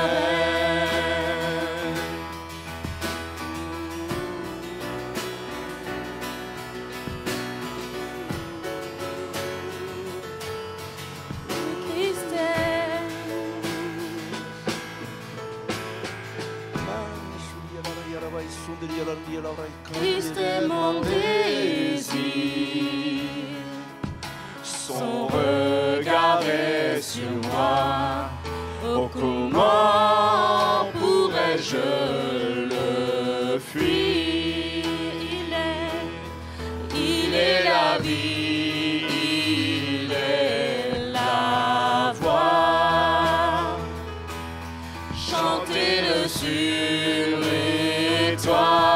Speaker 2: Christ est mon désir. est sur moi. Oh, comment pourrais-je le fuir? Il est la vie, il est la voix. Chantez-le sur les toits.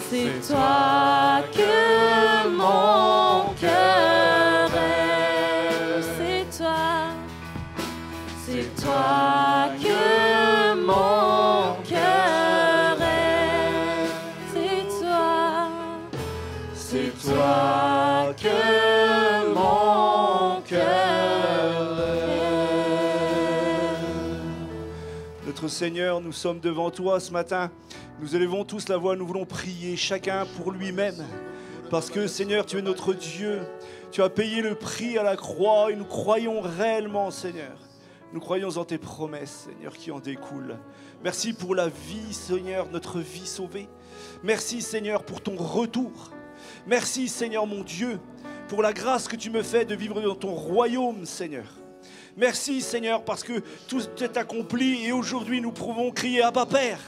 Speaker 6: C'est toi que mon cœur aime. C'est toi que mon cœur aime. C'est toi que mon cœur aime.
Speaker 3: Notre Seigneur, nous sommes devant toi ce matin. Nous élevons tous la voix, nous voulons prier chacun pour lui-même. Parce que Seigneur, tu es notre Dieu. Tu as payé le prix à la croix et nous croyons réellement, Seigneur. Nous croyons en tes promesses, Seigneur, qui en découlent. Merci pour la vie, Seigneur, notre vie sauvée. Merci, Seigneur, pour ton retour. Merci, Seigneur, mon Dieu, pour la grâce que tu me fais de vivre dans ton royaume, Seigneur. Merci, Seigneur, parce que tout est accompli et aujourd'hui nous pouvons crier Abba Père.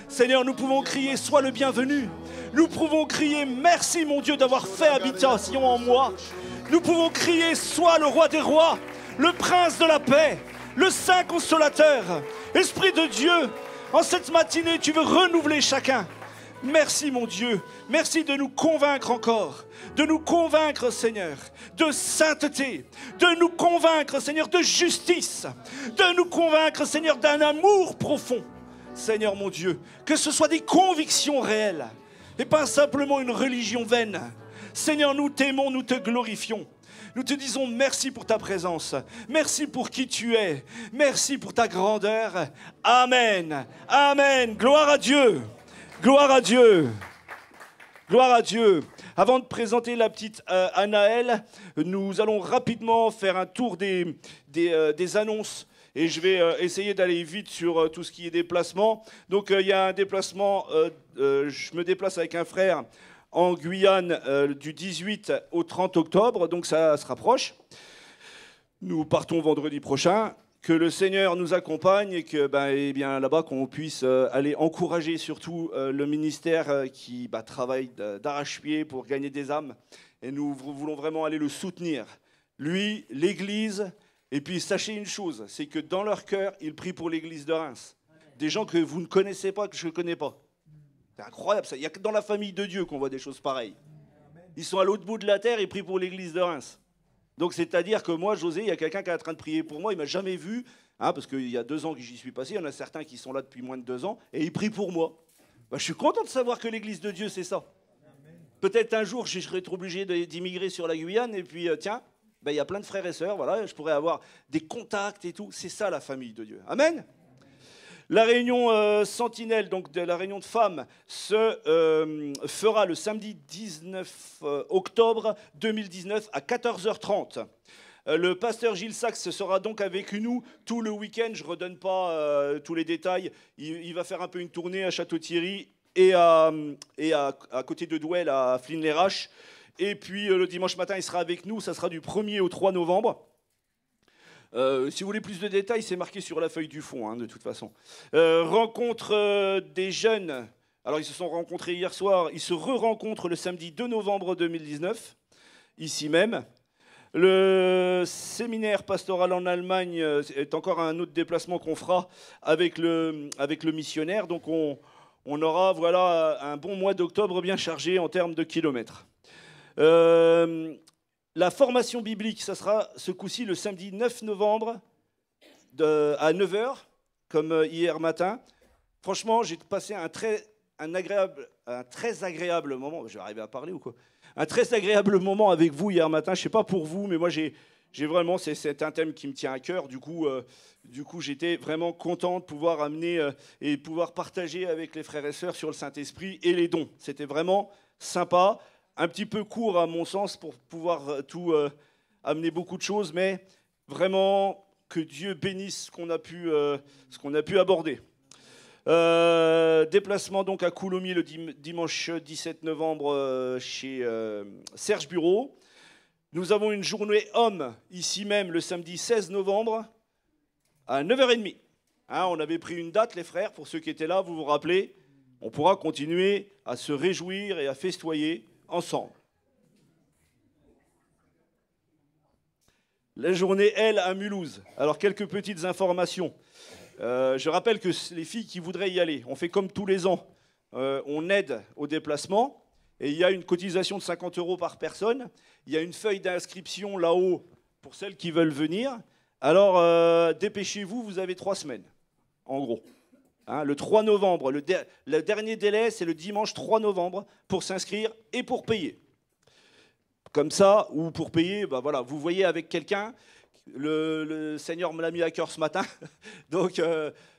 Speaker 3: Seigneur, nous pouvons crier sois le bienvenu. Nous pouvons crier merci, mon Dieu, d'avoir fait habitation en moi. Nous pouvons crier sois le roi des rois, le prince de la paix, le saint consolateur. Esprit de Dieu, en cette matinée, tu veux renouveler chacun. Merci, mon Dieu. Merci de nous convaincre encore. De nous convaincre, Seigneur, de sainteté. De nous convaincre, Seigneur, de justice. De nous convaincre, Seigneur, d'un amour profond. Seigneur, mon Dieu, que ce soit des convictions réelles et pas simplement une religion vaine. Seigneur, nous t'aimons, nous te glorifions. Nous te disons merci pour ta présence. Merci pour qui tu es. Merci pour ta grandeur. Amen. Amen. Gloire à Dieu. Gloire à Dieu. Gloire à Dieu. Avant de présenter la petite Anaëlle, nous allons rapidement faire un tour des annonces. Et je vais essayer d'aller vite sur tout ce qui est déplacement. Donc il y a un déplacement, je me déplace avec un frère en Guyane du 18 au 30 octobre, donc ça se rapproche. Nous partons vendredi prochain. Que le Seigneur nous accompagne et que là-bas qu'on puisse aller encourager surtout le ministère qui travaille d'arrache-pied pour gagner des âmes. Et nous voulons vraiment aller le soutenir. Lui, l'Église. Et puis sachez une chose, c'est que dans leur cœur, ils prient pour l'église de Reims. Des gens que vous ne connaissez pas, que je ne connais pas. C'est incroyable ça. Il n'y a que dans la famille de Dieu qu'on voit des choses pareilles. Ils sont à l'autre bout de la terre et prient pour l'église de Reims. Donc c'est-à-dire que moi, José, il y a quelqu'un qui est en train de prier pour moi, il ne m'a jamais vu, parce qu'il y a 2 ans que j'y suis passé, il y en a certains qui sont là depuis moins de 2 ans, et ils prient pour moi. Je suis content de savoir que l'église de Dieu, c'est ça. Peut-être un jour, je serai trop obligé d'immigrer sur la Guyane, et puis tiens, il y a plein de frères et sœurs, voilà, je pourrais avoir des contacts et tout. C'est ça la famille de Dieu. Amen. La réunion Sentinelle, donc de la réunion de femmes, se fera le samedi 19 octobre 2019 à 14h30. Le pasteur Gilles Sachs sera donc avec nous tout le week-end. Je ne redonne pas tous les détails. Il va faire un peu une tournée à Château-Thierry et à côté de Douai, à Flins-les-Raches. Et puis le dimanche matin, il sera avec nous. Ça sera du 1er au 3 novembre. Si vous voulez plus de détails, c'est marqué sur la feuille du fond, de toute façon. Rencontre des jeunes. Alors, ils se sont rencontrés hier soir. Ils se re-rencontrent le samedi 2 novembre 2019, ici même. Le séminaire pastoral en Allemagne est encore un autre déplacement qu'on fera avec le missionnaire. Donc, on aura un bon mois d'octobre bien chargé en termes de kilomètres. La formation biblique, ça sera ce coup-ci le samedi 9 novembre à 9h, comme hier matin. Franchement, j'ai passé un très agréable moment. Je vais arriver à parler ou quoi? un très agréable moment avec vous hier matin. Je ne sais pas pour vous, mais moi, j'ai vraiment, c'est un thème qui me tient à cœur. Du coup, j'étais vraiment content de pouvoir amener et pouvoir partager avec les frères et sœurs sur le Saint-Esprit et les dons. C'était vraiment sympa, un petit peu court à mon sens pour pouvoir tout amener beaucoup de choses, mais vraiment que Dieu bénisse ce qu'on a pu aborder. Déplacement donc à Coulommiers le dimanche 17 novembre chez Serge Bureau. Nous avons une journée homme ici même le samedi 16 novembre à 9h30. Hein, on avait pris une date, les frères, pour ceux qui étaient là, vous vous rappelez. On pourra continuer à se réjouir et à festoyer ensemble. La journée L à Mulhouse. Alors, quelques petites informations. Je rappelle que les filles qui voudraient y aller, on fait comme tous les ans. On aide au déplacement et il y a une cotisation de 50 € par personne. Il y a une feuille d'inscription là-haut pour celles qui veulent venir. Alors, dépêchez-vous, vous avez 3 semaines, en gros. Hein, le 3 novembre, le dernier délai, c'est le dimanche 3 novembre pour s'inscrire et pour payer. Comme ça, ou pour payer, ben voilà, vous voyez avec quelqu'un, le Seigneur me l'a mis à cœur ce matin, donc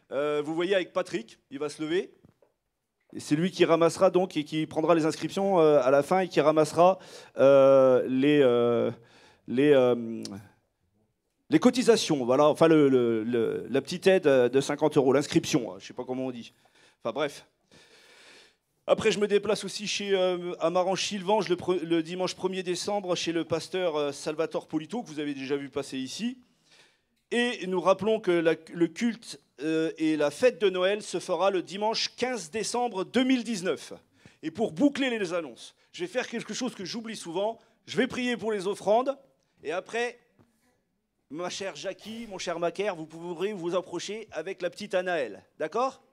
Speaker 3: vous voyez avec Patrick, il va se lever, et c'est lui qui ramassera donc et qui prendra les inscriptions à la fin et qui ramassera les cotisations, voilà, enfin la petite aide de 50 €, l'inscription, je ne sais pas comment on dit, enfin bref. Après, je me déplace aussi à Marange-Sylvange le dimanche 1er décembre chez le pasteur Salvatore Polito, que vous avez déjà vu passer ici. Et nous rappelons que le culte et la fête de Noël se fera le dimanche 15 décembre 2019. Et pour boucler les annonces, je vais faire quelque chose que j'oublie souvent. Je vais prier pour les offrandes. Et après, ma chère Jackie, mon cher Macaire, vous pourrez vous approcher avec la petite Anaëlle. D'accord ?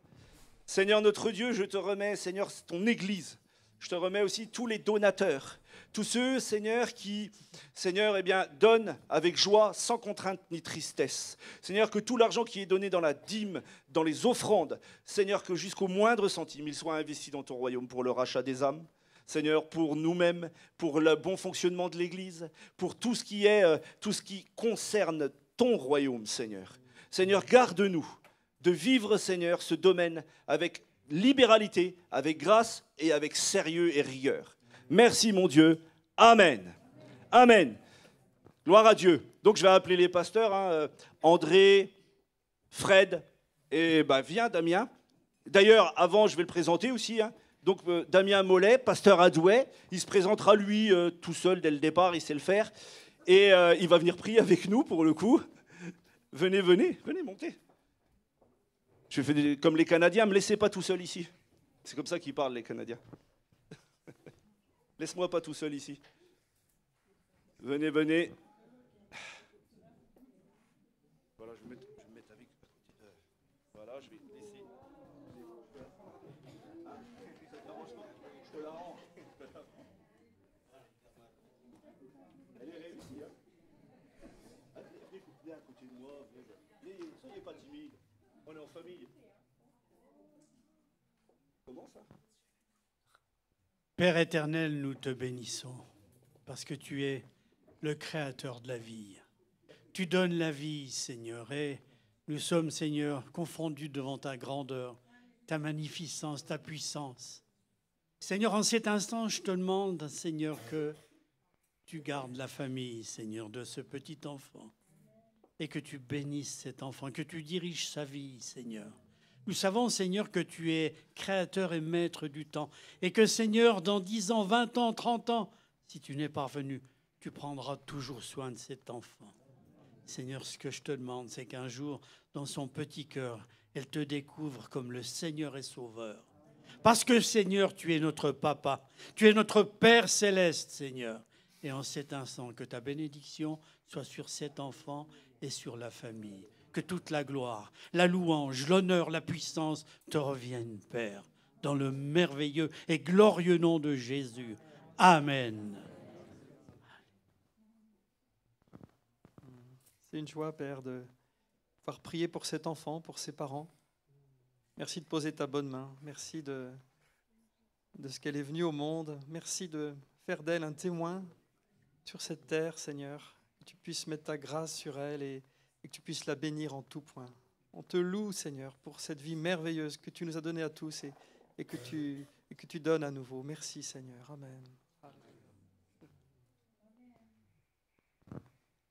Speaker 3: Seigneur notre Dieu, je te remets, Seigneur, ton Église. Je te remets aussi tous les donateurs. Tous ceux, Seigneur, qui, Seigneur, eh bien, donnent avec joie, sans contrainte ni tristesse. Seigneur, que tout l'argent qui est donné dans la dîme, dans les offrandes, Seigneur, que jusqu'au moindre centime, il soit investi dans ton royaume pour le rachat des âmes. Seigneur, pour nous-mêmes, pour le bon fonctionnement de l'Église, pour tout ce qui concerne ton royaume, Seigneur. Seigneur, garde-nous de vivre, Seigneur, ce domaine avec libéralité, avec grâce et avec sérieux et rigueur. Merci, mon Dieu. Amen. Amen. Gloire à Dieu. Donc, je vais appeler les pasteurs, hein, André, Fred, et viens, Damien. D'ailleurs, avant, je vais le présenter aussi. Hein. Donc, Damien Mollet, pasteur à Douai, il se présentera, lui, tout seul dès le départ, il sait le faire. Et il va venir prier avec nous, pour le coup. Venez, montez. Je fais comme les Canadiens, ne me laissez pas tout seul ici. C'est comme ça qu'ils parlent, les Canadiens. Laisse-moi pas tout seul ici. Venez. Voilà, je vais me mettre avec. Voilà, je vais laisser. Ça te dérange pas ? Je te la rends. Elle est réussie, hein ? Venez à côté de moi. Soyez pas timide. On est en famille. Comment ça ?
Speaker 7: Père éternel, nous te bénissons parce que tu es le créateur de la vie. Tu donnes la vie, Seigneur, et nous sommes, Seigneur, confondus devant ta grandeur, ta magnificence, ta puissance. Seigneur, en cet instant, je te demande, Seigneur, que tu gardes la famille, Seigneur, de ce petit enfant. Et que tu bénisses cet enfant, que tu diriges sa vie, Seigneur. Nous savons, Seigneur, que tu es créateur et maître du temps. Et que, Seigneur, dans 10 ans, 20 ans, 30 ans, si tu n'es pas revenu, tu prendras toujours soin de cet enfant. Seigneur, ce que je te demande, c'est qu'un jour, dans son petit cœur, elle te découvre comme le Seigneur et Sauveur. Parce que, Seigneur, tu es notre Papa. Tu es notre Père céleste, Seigneur. Et en cet instant, que ta bénédiction soit sur cet enfant et sur la famille. Que toute la gloire, la louange, l'honneur, la puissance te reviennent, Père, dans le merveilleux et glorieux nom de Jésus. Amen.
Speaker 8: C'est une joie, Père, de pouvoir prier pour cet enfant, pour ses parents. Merci de poser ta bonne main. Merci de ce qu'elle est venue au monde. Merci de faire d'elle un témoin sur cette terre, Seigneur. Que tu puisses mettre ta grâce sur elle et que tu puisses la bénir en tout point. On te loue, Seigneur, pour cette vie merveilleuse que tu nous as donnée à tous et que tu donnes à nouveau. Merci, Seigneur. Amen.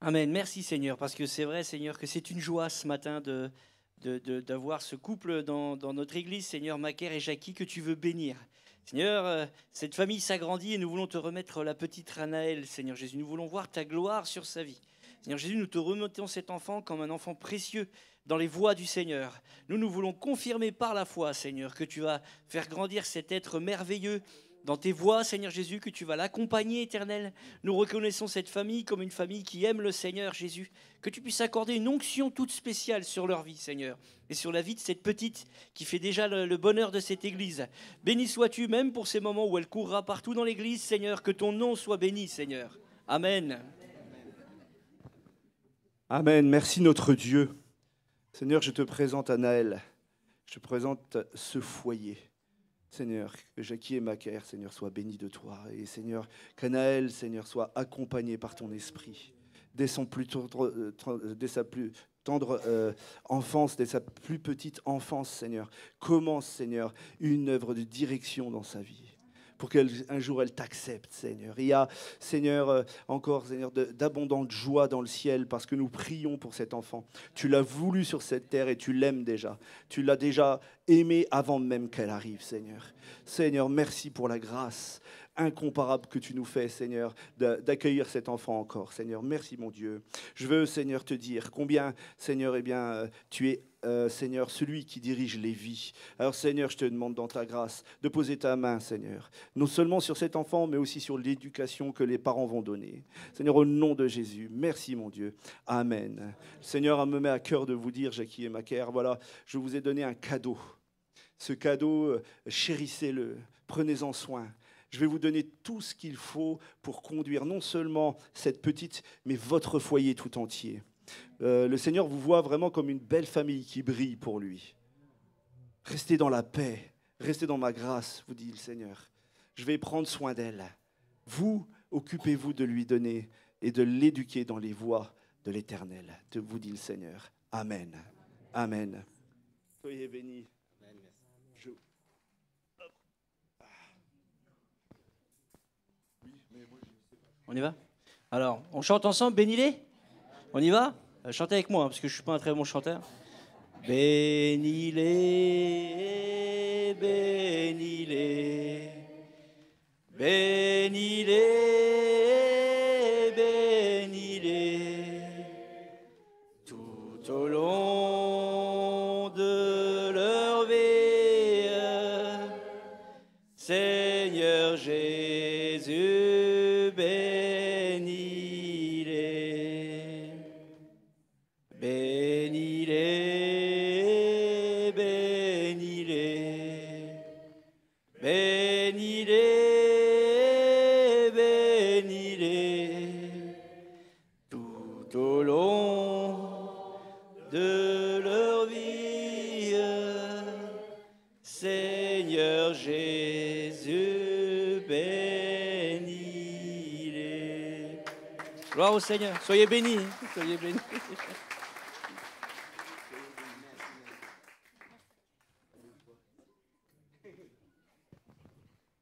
Speaker 9: Amen. Merci, Seigneur, parce que c'est vrai, Seigneur, que c'est une joie ce matin d'avoir ce couple dans notre église, Seigneur, Macaire et Jackie, que tu veux bénir. Seigneur, cette famille s'agrandit et nous voulons te remettre la petite Ranaël, Seigneur Jésus. Nous voulons voir ta gloire sur sa vie. Seigneur Jésus, nous te remettons cet enfant comme un enfant précieux dans les voies du Seigneur. Nous voulons confirmer par la foi, Seigneur, que tu vas faire grandir cet être merveilleux dans tes voies, Seigneur Jésus, que tu vas l'accompagner, Éternel. Nous reconnaissons cette famille comme une famille qui aime le Seigneur Jésus. Que tu puisses accorder une onction toute spéciale sur leur vie, Seigneur, et sur la vie de cette petite qui fait déjà le bonheur de cette église. Béni sois-tu même pour ces moments où elle courra partout dans l'église, Seigneur. Que ton nom soit béni, Seigneur. Amen.
Speaker 3: Amen. Merci notre Dieu. Seigneur, je te présente Anaël. Je te présente ce foyer. Seigneur, que Jackie et Macaire, Seigneur, soient bénis de toi. Et Seigneur, qu'Anaël, Seigneur, soit accompagné par ton esprit. Dès sa plus tendre enfance, dès sa plus petite enfance, Seigneur, commence, Seigneur, une œuvre de direction dans sa vie. Pour qu'un jour elle t'accepte, Seigneur. Il y a, Seigneur, encore, Seigneur, d'abondante joie dans le ciel parce que nous prions pour cet enfant. Tu l'as voulu sur cette terre et tu l'aimes déjà. Tu l'as déjà aimé avant même qu'elle arrive, Seigneur. Seigneur, merci pour la grâce incomparable que tu nous fais, Seigneur, d'accueillir cet enfant encore. Seigneur, merci, mon Dieu. Je veux, Seigneur, te dire combien, Seigneur, tu es Seigneur, celui qui dirige les vies. Alors Seigneur, je te demande dans ta grâce de poser ta main, Seigneur, non seulement sur cet enfant, mais aussi sur l'éducation que les parents vont donner. Seigneur, au nom de Jésus, merci mon Dieu. Amen. Seigneur, me met à cœur de vous dire, Jackie et Macaire, voilà, je vous ai donné un cadeau. Ce cadeau, chérissez-le, prenez-en soin. Je vais vous donner tout ce qu'il faut pour conduire non seulement cette petite, mais votre foyer tout entier. Le Seigneur vous voit vraiment comme une belle famille qui brille pour lui. Restez dans la paix, restez dans ma grâce, vous dit le Seigneur. Je vais prendre soin d'elle. Vous, occupez-vous de lui donner et de l'éduquer dans les voies de l'Éternel, vous dit le Seigneur. Amen. Amen. Soyez bénis.
Speaker 9: On y va? Alors, on chante ensemble, bénis-les? On y va? Chantez avec moi, parce que je ne suis pas un très bon chanteur. Bénis-les, bénis-les, bénis-les, bénis-les, tout au long de leur vie, Seigneur Jésus, bénis-les, bénis-les, bénis-les, bénis-les, bénis-les, tout au long de leur vie, Seigneur Jésus, bénis-les. Gloire au Seigneur. Soyez bénis. Soyez bénis.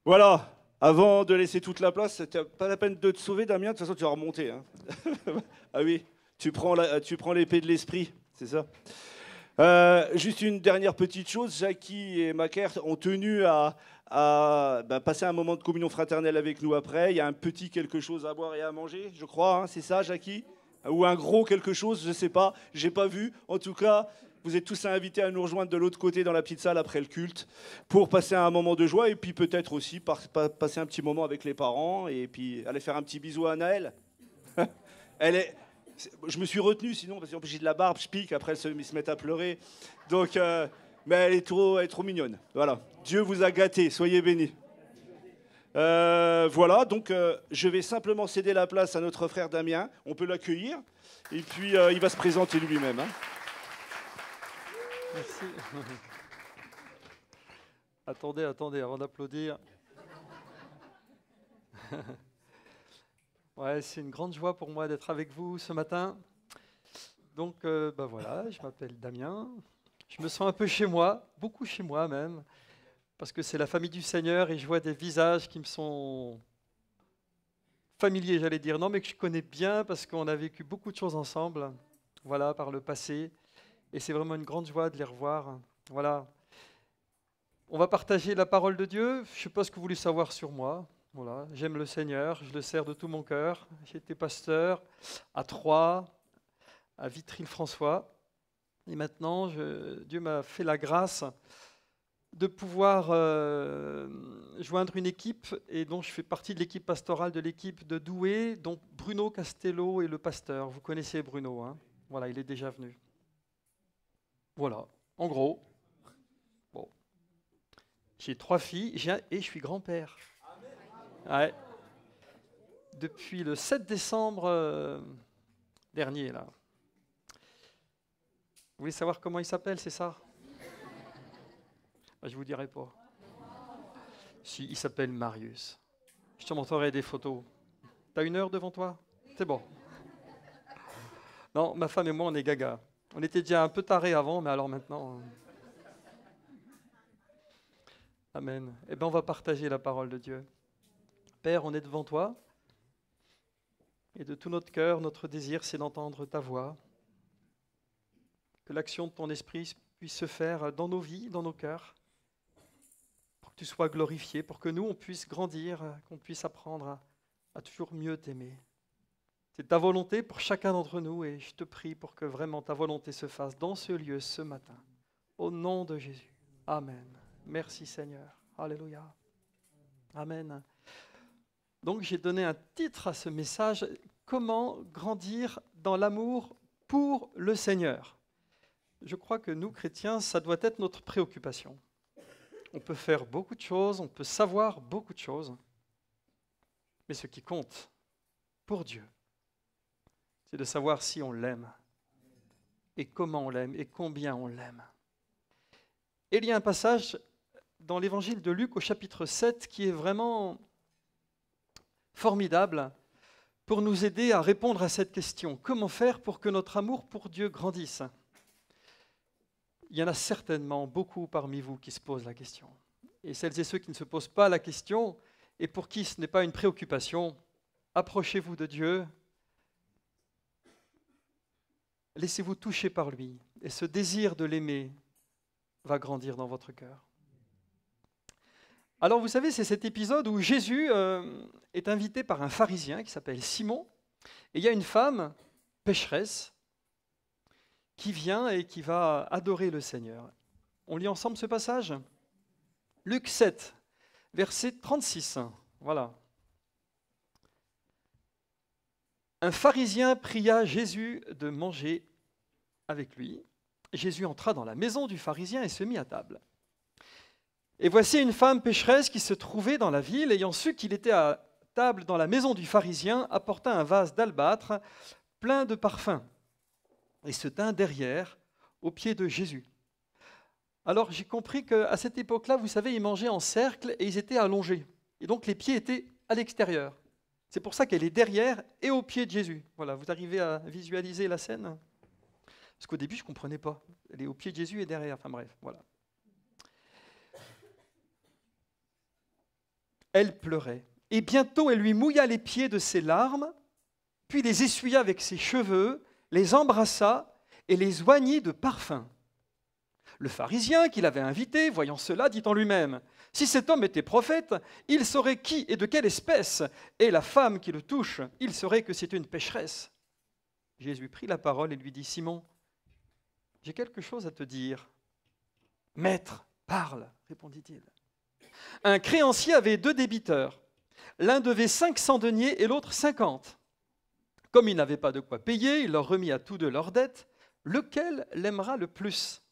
Speaker 3: Voilà, avant de laisser toute la place, c'était pas la peine de te sauver, Damien, de toute façon tu vas remonter. Hein. Ah oui, tu prends l'épée de l'esprit, c'est ça. Juste une dernière petite chose, Jackie et Macaire ont tenu à passer un moment de communion fraternelle avec nous après. Il y a un petit quelque chose à boire et à manger, je crois, hein, c'est ça, Jackie? Ou un gros quelque chose, je ne sais pas, j'ai pas vu. En tout cas, vous êtes tous invités à nous rejoindre de l'autre côté dans la petite salle après le culte pour passer un moment de joie et puis peut-être aussi passer un petit moment avec les parents et puis aller faire un petit bisou à Anaël. Je me suis retenu sinon parce que j'ai de la barbe, je pique, après ils se mettent à pleurer. Donc, mais elle est trop mignonne. Voilà. Dieu vous a gâtés, soyez bénis. Voilà, donc je vais simplement céder la place à notre frère Damien. On peut l'accueillir et puis il va se présenter lui-même. Hein.
Speaker 8: Merci. Attendez, avant d'applaudir. Ouais, c'est une grande joie pour moi d'être avec vous ce matin. Donc, voilà, je m'appelle Damien. Je me sens un peu chez moi, beaucoup chez moi même, parce que c'est la famille du Seigneur et je vois des visages qui me sont familiers, j'allais dire. Non, mais que je connais bien parce qu'on a vécu beaucoup de choses ensemble, voilà, par le passé. Et c'est vraiment une grande joie de les revoir. Voilà. On va partager la parole de Dieu. Je ne sais pas ce que vous voulez savoir sur moi. Voilà. J'aime le Seigneur, je le sers de tout mon cœur. J'ai été pasteur à Troyes, à Vitry-le-François. Et maintenant, Dieu m'a fait la grâce de pouvoir joindre une équipe, et dont je fais partie de l'équipe pastorale de l'équipe de Douai, dont Bruno Castello est le pasteur. Vous connaissez Bruno, hein? Voilà, il est déjà venu. Voilà, en gros. Bon. J'ai 3 filles et je suis grand-père. Ouais. Depuis le 7 décembre dernier, là. Vous voulez savoir comment il s'appelle, c'est ça? Je ne vous dirai pas. Si, il s'appelle Marius. Je te montrerai des photos. T'as 1 heure devant toi? C'est bon. Non, ma femme et moi, on est gaga. On était déjà un peu tarés avant, mais alors maintenant... Amen. Eh bien, on va partager la parole de Dieu. Père, on est devant toi. Et de tout notre cœur, notre désir, c'est d'entendre ta voix. Que l'action de ton esprit puisse se faire dans nos vies, dans nos cœurs. Pour que tu sois glorifié, pour que nous, on puisse grandir, qu'on puisse apprendre à toujours mieux t'aimer. C'est ta volonté pour chacun d'entre nous et je te prie pour que vraiment ta volonté se fasse dans ce lieu ce matin. Au nom de Jésus. Amen. Merci Seigneur. Alléluia. Amen. Donc j'ai donné un titre à ce message, comment grandir dans l'amour pour le Seigneur. Je crois que nous, chrétiens, ça doit être notre préoccupation. On peut faire beaucoup de choses, on peut savoir beaucoup de choses, mais ce qui compte pour Dieu, c'est de savoir si on l'aime, et comment on l'aime, et combien on l'aime. Et il y a un passage dans l'évangile de Luc au chapitre 7 qui est vraiment formidable pour nous aider à répondre à cette question. Comment faire pour que notre amour pour Dieu grandisse ? Il y en a certainement beaucoup parmi vous qui se posent la question. Et celles et ceux qui ne se posent pas la question, et pour qui ce n'est pas une préoccupation, approchez-vous de Dieu, laissez-vous toucher par lui, et ce désir de l'aimer va grandir dans votre cœur. Alors vous savez, c'est cet épisode où Jésus est invité par un pharisien qui s'appelle Simon, et il y a une femme pécheresse qui vient et qui va adorer le Seigneur. On lit ensemble ce passage ? Luc 7, verset 36. Voilà. Un pharisien pria Jésus de manger avec lui. Jésus entra dans la maison du pharisien et se mit à table. Et voici une femme pécheresse qui se trouvait dans la ville, ayant su qu'il était à table dans la maison du pharisien, apporta un vase d'albâtre plein de parfums et se tint derrière, aux pieds de Jésus. Alors j'ai compris qu'à cette époque-là, vous savez, ils mangeaient en cercle et ils étaient allongés. Et donc les pieds étaient à l'extérieur. C'est pour ça qu'elle est derrière et aux pieds de Jésus. Voilà, vous arrivez à visualiser la scène ? Parce qu'au début, je ne comprenais pas. Elle est aux pieds de Jésus et derrière. Enfin bref, voilà. Elle pleurait. Et bientôt, elle lui mouilla les pieds de ses larmes, puis les essuya avec ses cheveux, les embrassa et les oignit de parfum. Le pharisien qui l'avait invité, voyant cela, dit en lui-même, « Si cet homme était prophète, il saurait qui et de quelle espèce est la femme qui le touche, il saurait que c'est une pécheresse. » Jésus prit la parole et lui dit, « Simon, j'ai quelque chose à te dire. »« Maître, parle, répondit-il. Un créancier avait 2 débiteurs. L'un devait 500 deniers et l'autre 50. Comme il n'avait pas de quoi payer, il leur remit à tous 2 leurs dettes. Lequel l'aimera le plus ?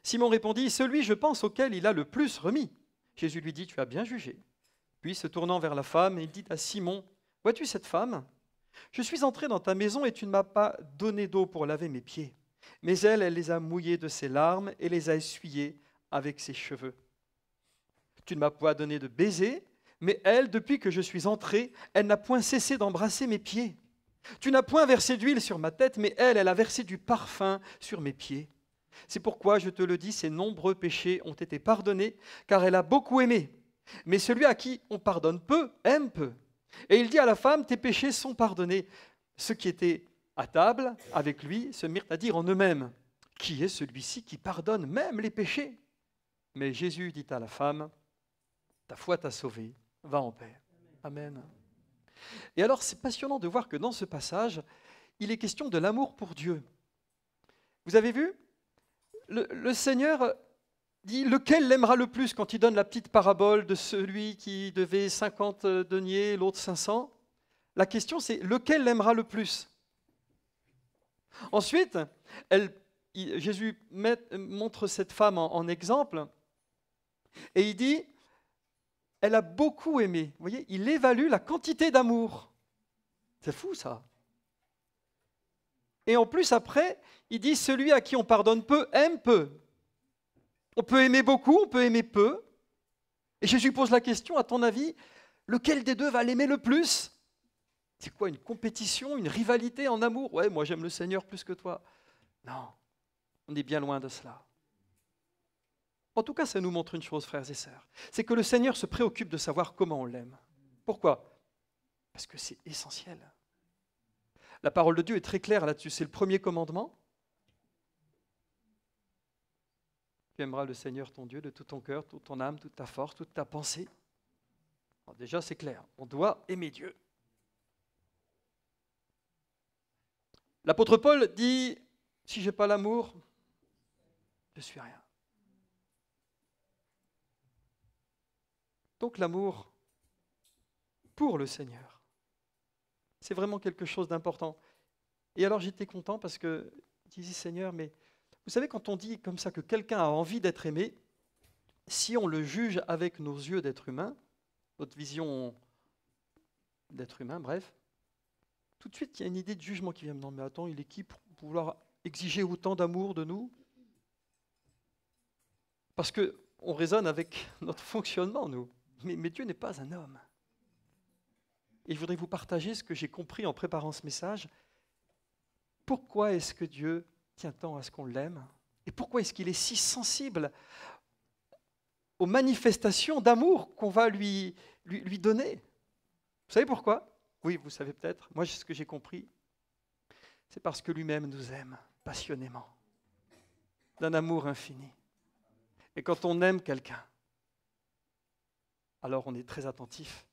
Speaker 8: Simon répondit, celui, je pense, auquel il a le plus remis. Jésus lui dit, tu as bien jugé. Puis, se tournant vers la femme, il dit à Simon, vois-tu cette femme ? Je suis entré dans ta maison et tu ne m'as pas donné d'eau pour laver mes pieds. Mais elle les a mouillés de ses larmes et les a essuyés avec ses cheveux. Tu ne m'as pas donné de baiser, Mais elle, depuis que je suis entré, elle n'a point cessé d'embrasser mes pieds. Tu n'as point versé d'huile sur ma tête, mais elle a versé du parfum sur mes pieds. C'est pourquoi, je te le dis, ses nombreux péchés ont été pardonnés, car elle a beaucoup aimé. Mais celui à qui on pardonne peu, aime peu. Et il dit à la femme, tes péchés sont pardonnés. Ceux qui étaient à table avec lui se mirent à dire en eux-mêmes, qui est celui-ci qui pardonne même les péchés? Mais Jésus dit à la femme, ta foi t'a sauvée, va en paix. Amen. Et alors c'est passionnant de voir que dans ce passage, il est question de l'amour pour Dieu. Vous avez vu? Le Seigneur dit lequel l'aimera le plus quand il donne la petite parabole de celui qui devait 50 deniers, l'autre 500. La question c'est lequel l'aimera le plus? Ensuite, Jésus montre cette femme en exemple et il dit elle a beaucoup aimé. Vous voyez, il évalue la quantité d'amour. C'est fou ça. Et en plus après, il dit celui à qui on pardonne peu aime peu. On peut aimer beaucoup, on peut aimer peu. Et Jésus pose la question, à ton avis, lequel des deux va l'aimer le plus? C'est quoi, une compétition, une rivalité en amour? Ouais, moi j'aime le Seigneur plus que toi. Non, on est bien loin de cela. En tout cas, ça nous montre une chose, frères et sœurs, c'est que le Seigneur se préoccupe de savoir comment on l'aime. Pourquoi? Parce que c'est essentiel. La parole de Dieu est très claire là-dessus, c'est le premier commandement. Tu aimeras le Seigneur ton Dieu de tout ton cœur, toute ton âme, toute ta force, toute ta pensée. Alors déjà, c'est clair, on doit aimer Dieu. L'apôtre Paul dit, si je n'ai pas l'amour, je ne suis rien. Donc l'amour pour le Seigneur, c'est vraiment quelque chose d'important. Et alors j'étais content parce que je disais, Seigneur, mais vous savez, quand on dit comme ça que quelqu'un a envie d'être aimé, si on le juge avec nos yeux d'être humain, notre vision d'être humain, bref, tout de suite il y a une idée de jugement qui vient. Non mais attends, il est qui pour vouloir exiger autant d'amour de nous? Parce qu'on raisonne avec notre fonctionnement, nous. Mais Dieu n'est pas un homme. Et je voudrais vous partager ce que j'ai compris en préparant ce message. Pourquoi est-ce que Dieu tient tant à ce qu'on l'aime? Et pourquoi est-ce qu'il est si sensible aux manifestations d'amour qu'on va lui donner? Vous savez pourquoi? Oui, vous savez peut-être. Moi, ce que j'ai compris, c'est parce que lui-même nous aime passionnément, d'un amour infini. Et quand on aime quelqu'un, alors on est très attentif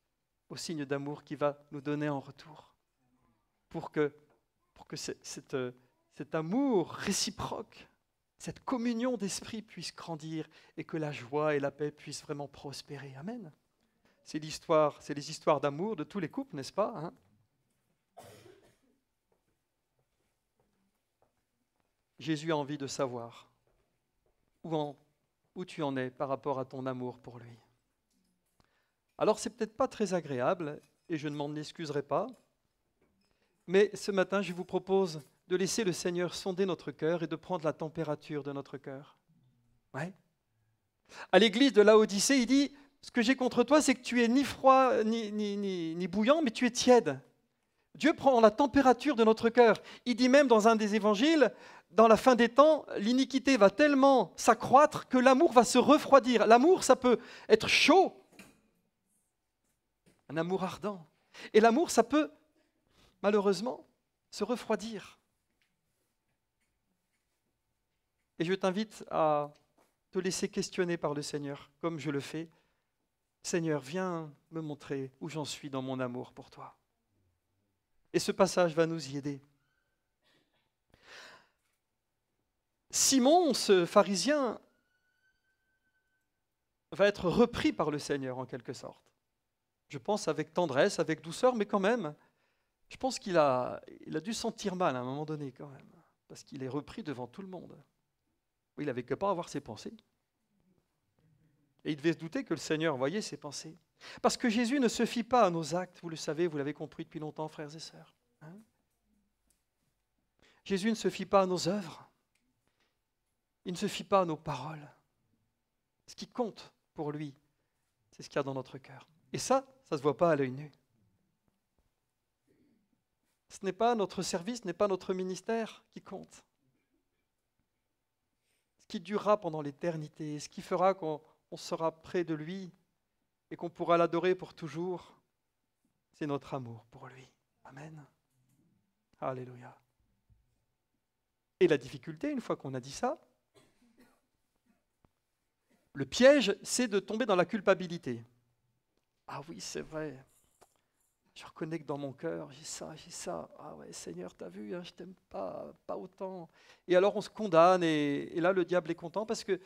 Speaker 8: au signe d'amour qu'il va nous donner en retour, pour que cet amour réciproque, cette communion d'esprit puisse grandir et que la joie et la paix puissent vraiment prospérer. Amen. C'est les histoires d'amour de tous les couples, n'est-ce pas, hein? Jésus a envie de savoir où tu en es par rapport à ton amour pour lui. Alors, c'est peut-être pas très agréable, et je ne m'en excuserai pas, mais ce matin, je vous propose de laisser le Seigneur sonder notre cœur et de prendre la température de notre cœur. Ouais. À l'église de Laodicée, il dit, ce que j'ai contre toi, c'est que tu es ni froid ni bouillant, mais tu es tiède. Dieu prend la température de notre cœur. Il dit même dans un des évangiles, dans la fin des temps, l'iniquité va tellement s'accroître que l'amour va se refroidir. L'amour, ça peut être chaud, un amour ardent. Et l'amour, ça peut, malheureusement, se refroidir. Et je t'invite à te laisser questionner par le Seigneur, comme je le fais. Seigneur, viens me montrer où j'en suis dans mon amour pour toi. Et ce passage va nous y aider. Simon, ce pharisien, va être repris par le Seigneur en quelque sorte. Je pense avec tendresse, avec douceur, mais quand même, je pense qu'il a dû sentir mal à un moment donné quand même, parce qu'il est repris devant tout le monde. Il n'avait que pas à avoir ses pensées. Et il devait se douter que le Seigneur voyait ses pensées. Parce que Jésus ne se fie pas à nos actes, vous le savez, vous l'avez compris depuis longtemps, frères et sœurs. Hein? Jésus ne se fie pas à nos œuvres. Il ne se fie pas à nos paroles. Ce qui compte pour lui, c'est ce qu'il y a dans notre cœur. Et ça ne se voit pas à l'œil nu. Ce n'est pas notre service, ce n'est pas notre ministère qui compte. Ce qui durera pendant l'éternité, ce qui fera qu'on sera près de lui et qu'on pourra l'adorer pour toujours, c'est notre amour pour lui. Amen. Alléluia. Et la difficulté, une fois qu'on a dit ça, le piège, c'est de tomber dans la culpabilité. Ah oui, c'est vrai. Je reconnais que dans mon cœur, j'ai ça. Ah ouais, Seigneur, t'as vu, hein, je t'aime pas autant. Et alors on se condamne et là le diable est content parce que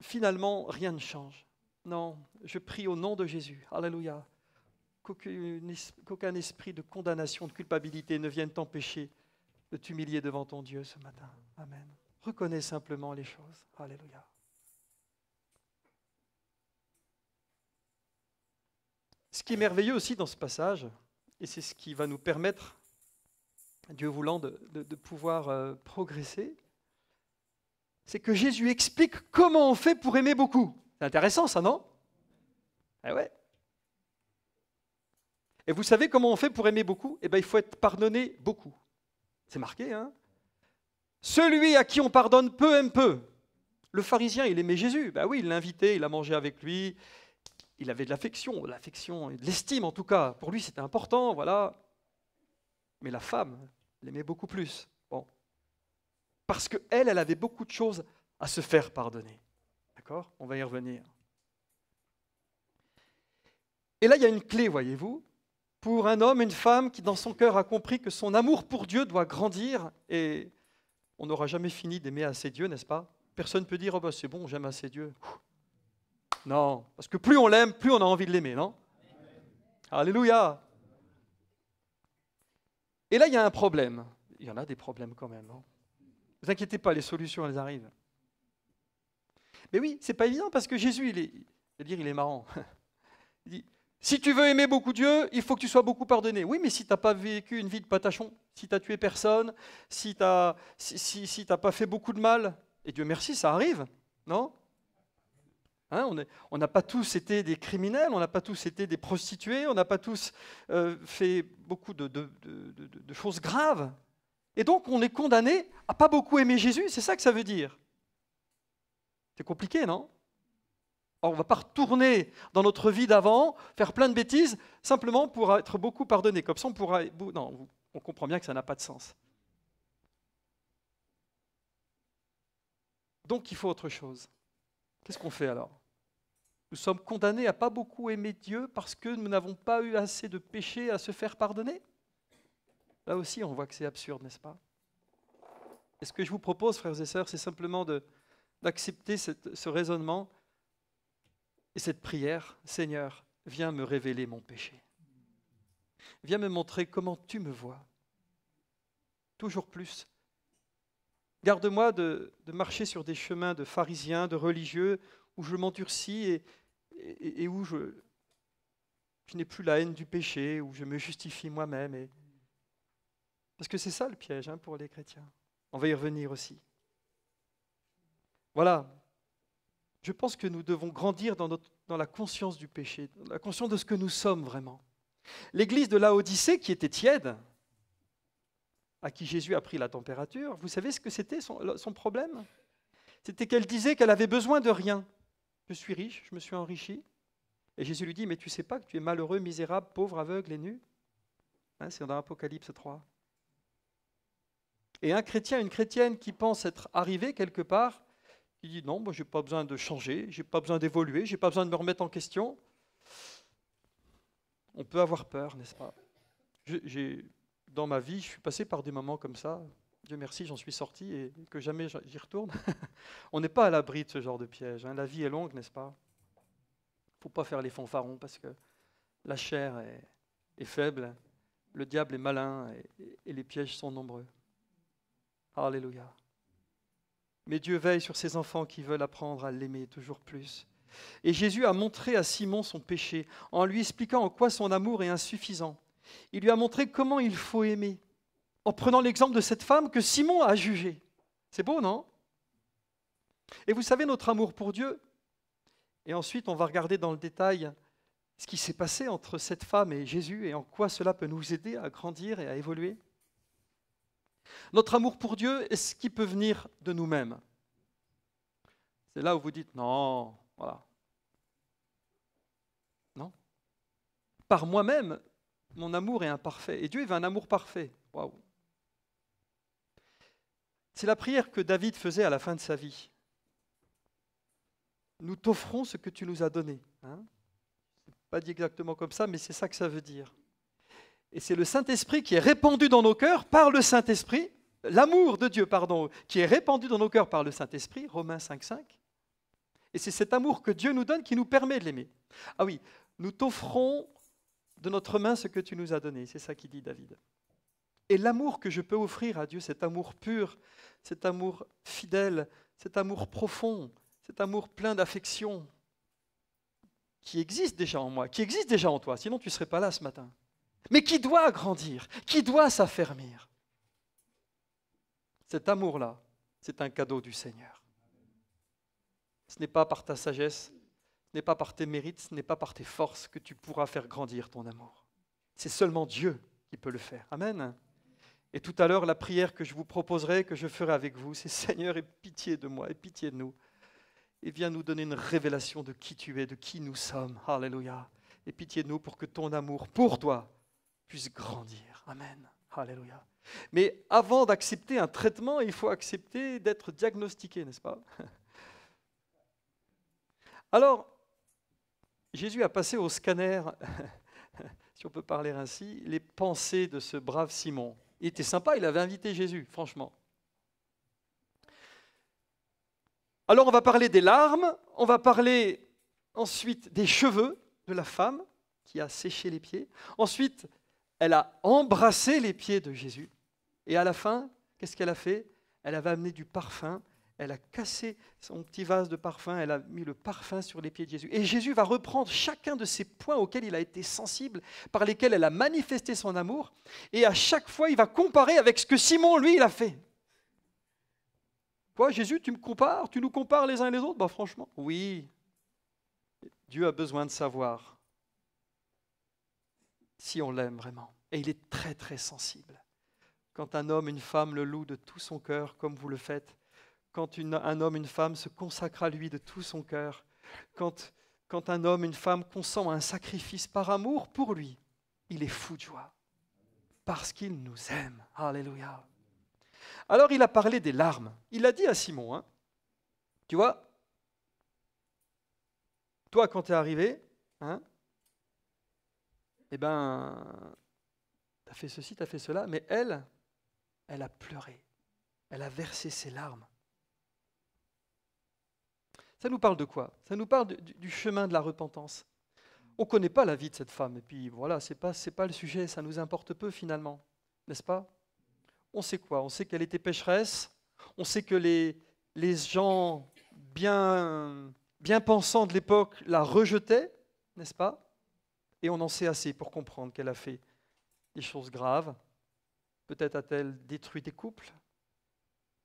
Speaker 8: finalement rien ne change. Non, je prie au nom de Jésus. Alléluia. Qu'aucun esprit de condamnation, de culpabilité ne vienne t'empêcher de t'humilier devant ton Dieu ce matin. Amen. Reconnais simplement les choses. Alléluia. Ce qui est merveilleux aussi dans ce passage, et c'est ce qui va nous permettre, Dieu voulant, de pouvoir progresser, c'est que Jésus explique comment on fait pour aimer beaucoup. C'est intéressant ça, non? Eh ouais. Et vous savez comment on fait pour aimer beaucoup? Eh bien, il faut être pardonné beaucoup. C'est marqué, hein? Celui à qui on pardonne peu aime peu. Le pharisien, il aimait Jésus. Ben oui, il l'invitait, il a mangé avec lui. Il avait de l'affection et de l'estime en tout cas. Pour lui, c'était important, voilà. Mais la femme l'aimait beaucoup plus. Bon. Parce qu'elle avait beaucoup de choses à se faire pardonner. D'accord? On va y revenir. Et là, il y a une clé, voyez-vous, pour un homme, une femme qui, dans son cœur, a compris que son amour pour Dieu doit grandir. Et on n'aura jamais fini d'aimer assez Dieu, n'est-ce pas? Personne ne peut dire, oh ben, c'est bon, j'aime assez Dieu. Non, parce que plus on l'aime, plus on a envie de l'aimer, non? Alléluia. Et là, il y a un problème. Il y en a des problèmes quand même. Ne vous inquiétez pas, les solutions, elles arrivent. Mais oui, c'est pas évident parce que Jésus, il est marrant. Il dit, si tu veux aimer beaucoup Dieu, il faut que tu sois beaucoup pardonné. Oui, mais si tu n'as pas vécu une vie de patachon, si tu n'as tué personne, si tu n'as pas fait beaucoup de mal, et Dieu merci, ça arrive, non? Hein, on n'a pas tous été des criminels, on n'a pas tous été des prostituées, on n'a pas tous fait beaucoup de choses graves. Et donc, on est condamné à pas beaucoup aimer Jésus, c'est ça que ça veut dire. C'est compliqué, non? Alors, on ne va pas retourner dans notre vie d'avant, faire plein de bêtises, simplement pour être beaucoup pardonné. Comme ça, on pourra... Non, on comprend bien que ça n'a pas de sens. Donc, il faut autre chose. Qu'est-ce qu'on fait alors? Nous sommes condamnés à pas beaucoup aimer Dieu parce que nous n'avons pas eu assez de péché à se faire pardonner? Là aussi, on voit que c'est absurde, n'est-ce pas? Et ce que je vous propose, frères et sœurs, c'est simplement d'accepter ce raisonnement et cette prière. Seigneur, viens me révéler mon péché. Viens me montrer comment tu me vois. Toujours plus. Garde-moi de marcher sur des chemins de pharisiens, de religieux, où je m'endurcis et où je n'ai plus la haine du péché, où je me justifie moi-même. Parce que c'est ça le piège pour les chrétiens. On va y revenir aussi. Voilà. Je pense que nous devons grandir dans la conscience du péché, dans la conscience de ce que nous sommes vraiment. L'église de Laodicée, qui était tiède, à qui Jésus a pris la température, vous savez ce que c'était son problème? C'était qu'elle disait qu'elle avait besoin de rien. Je suis riche, je me suis enrichi. Et Jésus lui dit, mais tu ne sais pas que tu es malheureux, misérable, pauvre, aveugle et nu? C'est dans Apocalypse 3. Et un chrétien, une chrétienne qui pense être arrivé quelque part, qui dit, non, moi je n'ai pas besoin de changer, je n'ai pas besoin d'évoluer, je n'ai pas besoin de me remettre en question. On peut avoir peur, n'est-ce pas? Dans ma vie, je suis passé par des moments comme ça. Dieu merci, j'en suis sorti et que jamais j'y retourne. On n'est pas à l'abri de ce genre de piège. La vie est longue, n'est-ce pas? Il ne faut pas faire les fanfarons parce que la chair est faible, le diable est malin et les pièges sont nombreux. Alléluia. Mais Dieu veille sur ses enfants qui veulent apprendre à l'aimer toujours plus. Et Jésus a montré à Simon son péché en lui expliquant en quoi son amour est insuffisant. Il lui a montré comment il faut aimer, en prenant l'exemple de cette femme que Simon a jugée. C'est beau, non? Et vous savez, notre amour pour Dieu, et ensuite on va regarder dans le détail ce qui s'est passé entre cette femme et Jésus et en quoi cela peut nous aider à grandir et à évoluer. Notre amour pour Dieu, est-ce qu'il peut venir de nous-mêmes? C'est là où vous dites non, voilà. Non. Par moi-même, mon amour est imparfait. Et Dieu, il veut un amour parfait. Waouh. C'est la prière que David faisait à la fin de sa vie. Nous t'offrons ce que tu nous as donné. Hein? Ce n'est pas dit exactement comme ça, mais c'est ça que ça veut dire. Et c'est le Saint-Esprit qui est répandu dans nos cœurs par le Saint-Esprit, l'amour de Dieu, pardon, qui est répandu dans nos cœurs par le Saint-Esprit, Romains 5,5. Et c'est cet amour que Dieu nous donne qui nous permet de l'aimer. Ah oui, nous t'offrons de notre main ce que tu nous as donné, c'est ça qu'il dit David. Et l'amour que je peux offrir à Dieu, cet amour pur, cet amour fidèle, cet amour profond, cet amour plein d'affection, qui existe déjà en moi, qui existe déjà en toi, sinon tu ne serais pas là ce matin, mais qui doit grandir, qui doit s'affermir. Cet amour-là, c'est un cadeau du Seigneur. Ce n'est pas par ta sagesse, ce n'est pas par tes mérites, ce n'est pas par tes forces que tu pourras faire grandir ton amour. C'est seulement Dieu qui peut le faire. Amen. Et tout à l'heure, la prière que je vous proposerai, que je ferai avec vous, c'est Seigneur, aie pitié de moi, aie pitié de nous. Et viens nous donner une révélation de qui tu es, de qui nous sommes. Alléluia. Et pitié de nous pour que ton amour pour toi puisse grandir. Amen. Alléluia. Mais avant d'accepter un traitement, il faut accepter d'être diagnostiqué, n'est-ce pas? Alors, Jésus a passé au scanner, si on peut parler ainsi, les pensées de ce brave Simon. Il était sympa, il avait invité Jésus, franchement. Alors on va parler des larmes, on va parler ensuite des cheveux de la femme qui a séché les pieds. Ensuite, elle a embrassé les pieds de Jésus. Et à la fin, qu'est-ce qu'elle a fait? Elle avait amené du parfum, elle a cassé son petit vase de parfum, elle a mis le parfum sur les pieds de Jésus. Et Jésus va reprendre chacun de ces points auxquels il a été sensible, par lesquels elle a manifesté son amour. Et à chaque fois, il va comparer avec ce que Simon, lui, il a fait. Quoi, Jésus, tu me compares? Tu nous compares les uns et les autres? Bah, franchement, oui. Dieu a besoin de savoir si on l'aime vraiment. Et il est très, très sensible. Quand un homme, une femme le loue de tout son cœur, comme vous le faites, quand un homme, une femme se consacre à lui de tout son cœur, quand un homme, une femme consent à un sacrifice par amour pour lui, il est fou de joie, parce qu'il nous aime. Alléluia. Alors il a parlé des larmes. Il a dit à Simon, hein, tu vois, toi quand tu es arrivé, hein, eh ben, tu as fait ceci, tu as fait cela, mais elle a pleuré, elle a versé ses larmes. Ça nous parle de quoi? Ça nous parle du chemin de la repentance. On ne connaît pas la vie de cette femme, et puis voilà, c'est pas le sujet, ça nous importe peu finalement, n'est-ce pas? On sait quoi? On sait qu'elle était pécheresse, on sait que les gens bien pensants de l'époque la rejetaient, n'est-ce pas? Et on en sait assez pour comprendre qu'elle a fait des choses graves. Peut-être a-t-elle détruit des couples,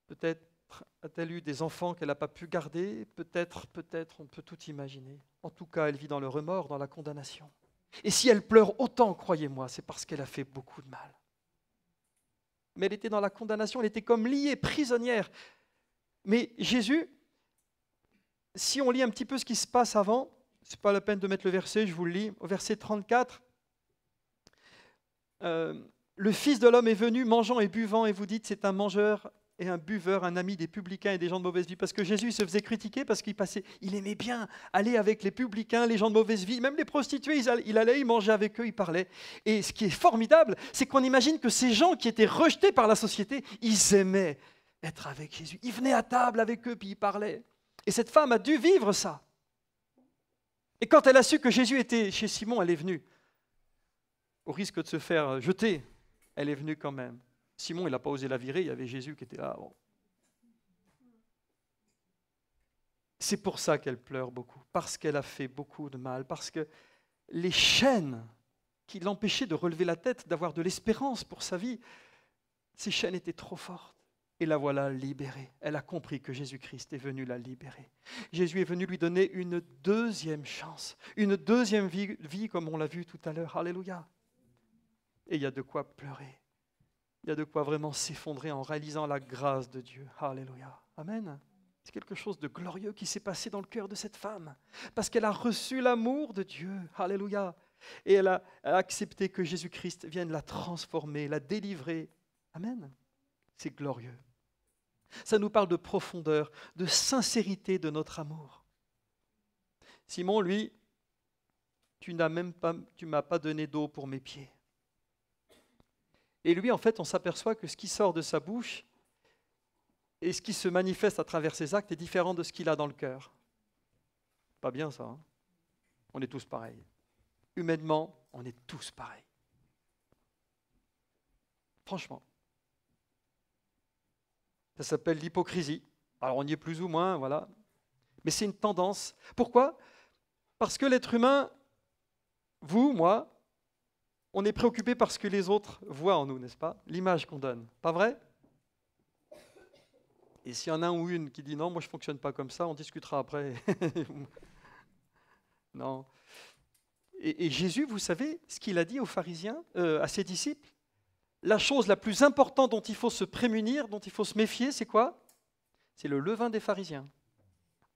Speaker 8: peut-être a-t-elle eu des enfants qu'elle n'a pas pu garder, peut-être, on peut tout imaginer. En tout cas, elle vit dans le remords, dans la condamnation. Et si elle pleure autant, croyez-moi, c'est parce qu'elle a fait beaucoup de mal. Mais elle était dans la condamnation, elle était comme liée, prisonnière. Mais Jésus, si on lit un petit peu ce qui se passe avant, ce n'est pas la peine de mettre le verset, je vous le lis, au verset 34, le Fils de l'homme est venu mangeant et buvant, et vous dites c'est un mangeur et un buveur, un ami des publicains et des gens de mauvaise vie. Parce que Jésus se faisait critiquer parce il aimait bien aller avec les publicains, les gens de mauvaise vie, même les prostituées, il allait, il mangeait avec eux, il parlait. Et ce qui est formidable, c'est qu'on imagine que ces gens qui étaient rejetés par la société, ils aimaient être avec Jésus. Ils venaient à table avec eux, puis ils parlaient. Et cette femme a dû vivre ça. Et quand elle a su que Jésus était chez Simon, elle est venue. Au risque de se faire jeter, elle est venue quand même. Simon, il n'a pas osé la virer, il y avait Jésus qui était là. Bon. C'est pour ça qu'elle pleure beaucoup, parce qu'elle a fait beaucoup de mal, parce que les chaînes qui l'empêchaient de relever la tête, d'avoir de l'espérance pour sa vie, ces chaînes étaient trop fortes. Et la voilà libérée. Elle a compris que Jésus-Christ est venu la libérer. Jésus est venu lui donner une deuxième chance, une deuxième vie comme on l'a vu tout à l'heure. Alléluia. Et il y a de quoi pleurer. Il y a de quoi vraiment s'effondrer en réalisant la grâce de Dieu. Alléluia. Amen. C'est quelque chose de glorieux qui s'est passé dans le cœur de cette femme. Parce qu'elle a reçu l'amour de Dieu. Alléluia. Et elle a accepté que Jésus-Christ vienne la transformer, la délivrer. Amen. C'est glorieux. Ça nous parle de profondeur, de sincérité de notre amour. Simon, lui, tu m'as pas donné d'eau pour mes pieds. Et lui, en fait, on s'aperçoit que ce qui sort de sa bouche et ce qui se manifeste à travers ses actes est différent de ce qu'il a dans le cœur. Pas bien ça, hein? On est tous pareils. Humainement, on est tous pareils. Franchement. Ça s'appelle l'hypocrisie. Alors on y est plus ou moins, voilà. Mais c'est une tendance. Pourquoi? Parce que l'être humain, vous, moi, on est préoccupé par ce que les autres voient en nous, n'est-ce pas? L'image qu'on donne. Pas vrai? Et s'il y en a un ou une qui dit non, moi je ne fonctionne pas comme ça, on discutera après. Non. Et Jésus, vous savez ce qu'il a dit aux pharisiens, à ses disciples? La chose la plus importante dont il faut se prémunir, dont il faut se méfier, c'est quoi? C'est le levain des pharisiens.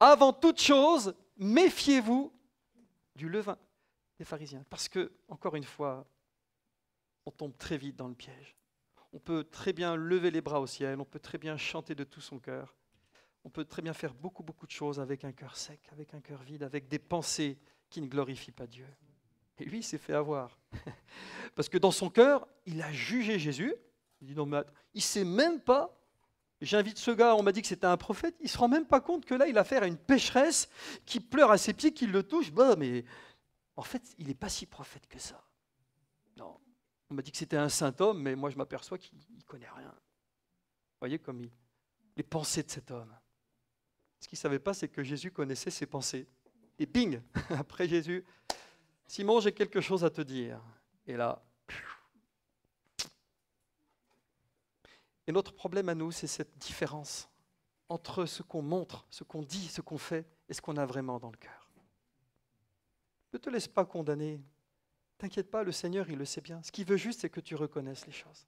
Speaker 8: Avant toute chose, méfiez-vous du levain des pharisiens. Parce que, encore une fois, on tombe très vite dans le piège. On peut très bien lever les bras au ciel, on peut très bien chanter de tout son cœur, on peut très bien faire beaucoup de choses avec un cœur sec, avec un cœur vide, avec des pensées qui ne glorifient pas Dieu. Et lui, il s'est fait avoir. Parce que dans son cœur, il a jugé Jésus. Il dit non, mais il ne sait même pas. J'invite ce gars, on m'a dit que c'était un prophète. Il ne se rend même pas compte que là, il a affaire à une pécheresse qui pleure à ses pieds, qui le touche. Bah, mais en fait, il n'est pas si prophète que ça. Non. On m'a dit que c'était un saint homme, mais moi, je m'aperçois qu'il ne connaît rien. Vous voyez comme les pensées de cet homme. Ce qu'il ne savait pas, c'est que Jésus connaissait ses pensées. Et bing, après Jésus, Simon, j'ai quelque chose à te dire. Et là, et notre problème à nous, c'est cette différence entre ce qu'on montre, ce qu'on dit, ce qu'on fait et ce qu'on a vraiment dans le cœur. Ne te laisse pas condamner. T'inquiète pas, le Seigneur, il le sait bien. Ce qu'il veut juste, c'est que tu reconnaisses les choses.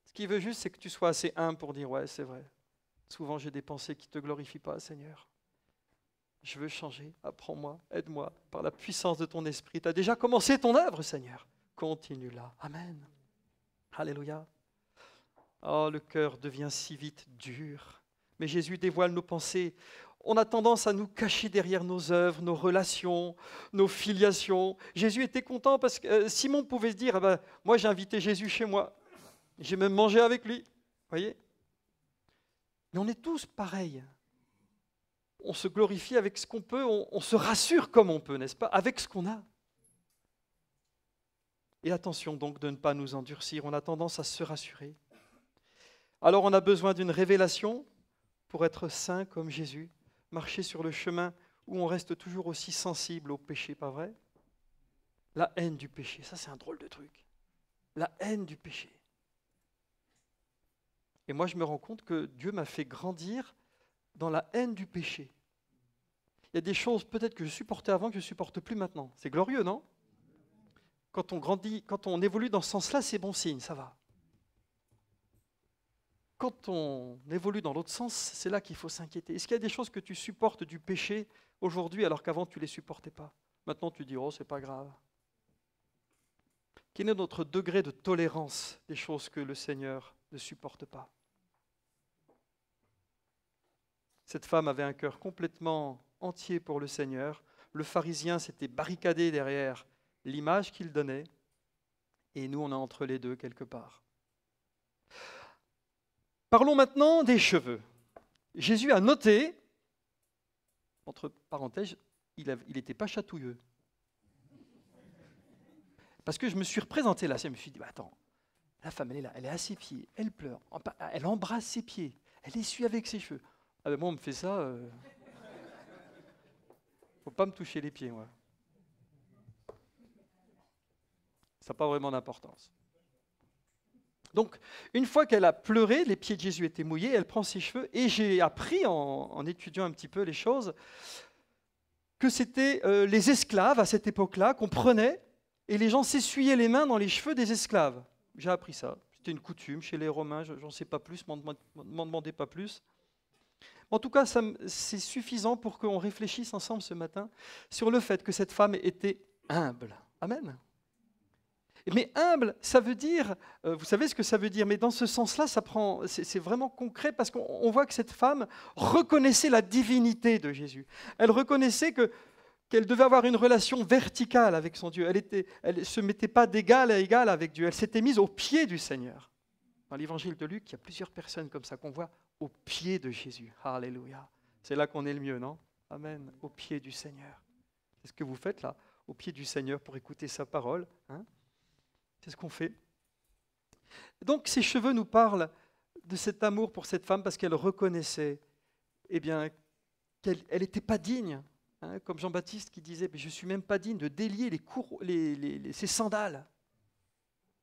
Speaker 8: Ce qu'il veut juste, c'est que tu sois assez humble pour dire, ouais, c'est vrai. Souvent, j'ai des pensées qui ne te glorifient pas, Seigneur. Je veux changer, apprends-moi, aide-moi, par la puissance de ton esprit. Tu as déjà commencé ton œuvre, Seigneur. Continue-la. Amen. Alléluia. Oh, le cœur devient si vite dur. Mais Jésus dévoile nos pensées. On a tendance à nous cacher derrière nos œuvres, nos relations, nos filiations. Jésus était content parce que Simon pouvait se dire, moi j'ai invité Jésus chez moi. J'ai même mangé avec lui. Vous voyez? Mais on est tous pareils. On se glorifie avec ce qu'on peut, on se rassure comme on peut, n'est-ce pas? Avec ce qu'on a. Et attention donc de ne pas nous endurcir, on a tendance à se rassurer. Alors on a besoin d'une révélation pour être saint comme Jésus, marcher sur le chemin où on reste toujours aussi sensible au péché, pas vrai? La haine du péché, ça c'est un drôle de truc. La haine du péché. Et moi je me rends compte que Dieu m'a fait grandir dans la haine du péché. Il y a des choses peut-être que je supportais avant que je ne supporte plus maintenant. C'est glorieux, non? Quand on grandit, quand on évolue dans ce sens-là, c'est bon signe, ça va. Quand on évolue dans l'autre sens, c'est là qu'il faut s'inquiéter. Est-ce qu'il y a des choses que tu supportes du péché aujourd'hui alors qu'avant tu ne les supportais pas? Maintenant tu dis, oh, c'est pas grave. Quel est notre degré de tolérance des choses que le Seigneur ne supporte pas? Cette femme avait un cœur complètement entier pour le Seigneur. Le pharisien s'était barricadé derrière l'image qu'il donnait. Et nous, on est entre les deux quelque part. Parlons maintenant des cheveux. Jésus a noté, entre parenthèses, il n'était pas chatouilleux. Parce que je me suis représenté là, je me suis dit, attends, la femme, elle est là, elle est à ses pieds, elle pleure, elle embrasse ses pieds, elle essuie avec ses cheveux. Ah ben moi, on me fait ça, faut pas me toucher les pieds, moi. Ça n'a pas vraiment d'importance. Donc, une fois qu'elle a pleuré, les pieds de Jésus étaient mouillés, elle prend ses cheveux, et j'ai appris, en étudiant un petit peu les choses, que c'était les esclaves, à cette époque-là, qu'on prenait, et les gens s'essuyaient les mains dans les cheveux des esclaves. J'ai appris ça. C'était une coutume chez les Romains, j'en sais pas plus, m'en demandez pas plus. En tout cas, c'est suffisant pour qu'on réfléchisse ensemble ce matin sur le fait que cette femme était humble. Amen. Mais humble, ça veut dire, vous savez ce que ça veut dire, mais dans ce sens-là, c'est vraiment concret parce qu'on voit que cette femme reconnaissait la divinité de Jésus. Elle reconnaissait qu'elle devait avoir une relation verticale avec son Dieu. Elle ne se mettait pas d'égal à égal avec Dieu. Elle s'était mise au pied du Seigneur. Dans l'évangile de Luc, il y a plusieurs personnes comme ça qu'on voit au pied de Jésus. Alléluia. C'est là qu'on est le mieux, non? Amen. Au pied du Seigneur. C'est ce que vous faites là, au pied du Seigneur pour écouter sa parole. Hein? C'est ce qu'on fait. Donc ces cheveux nous parlent de cet amour pour cette femme parce qu'elle reconnaissait qu'elle n'était pas digne. Hein, comme Jean-Baptiste qui disait, je ne suis même pas digne de délier ses sandales.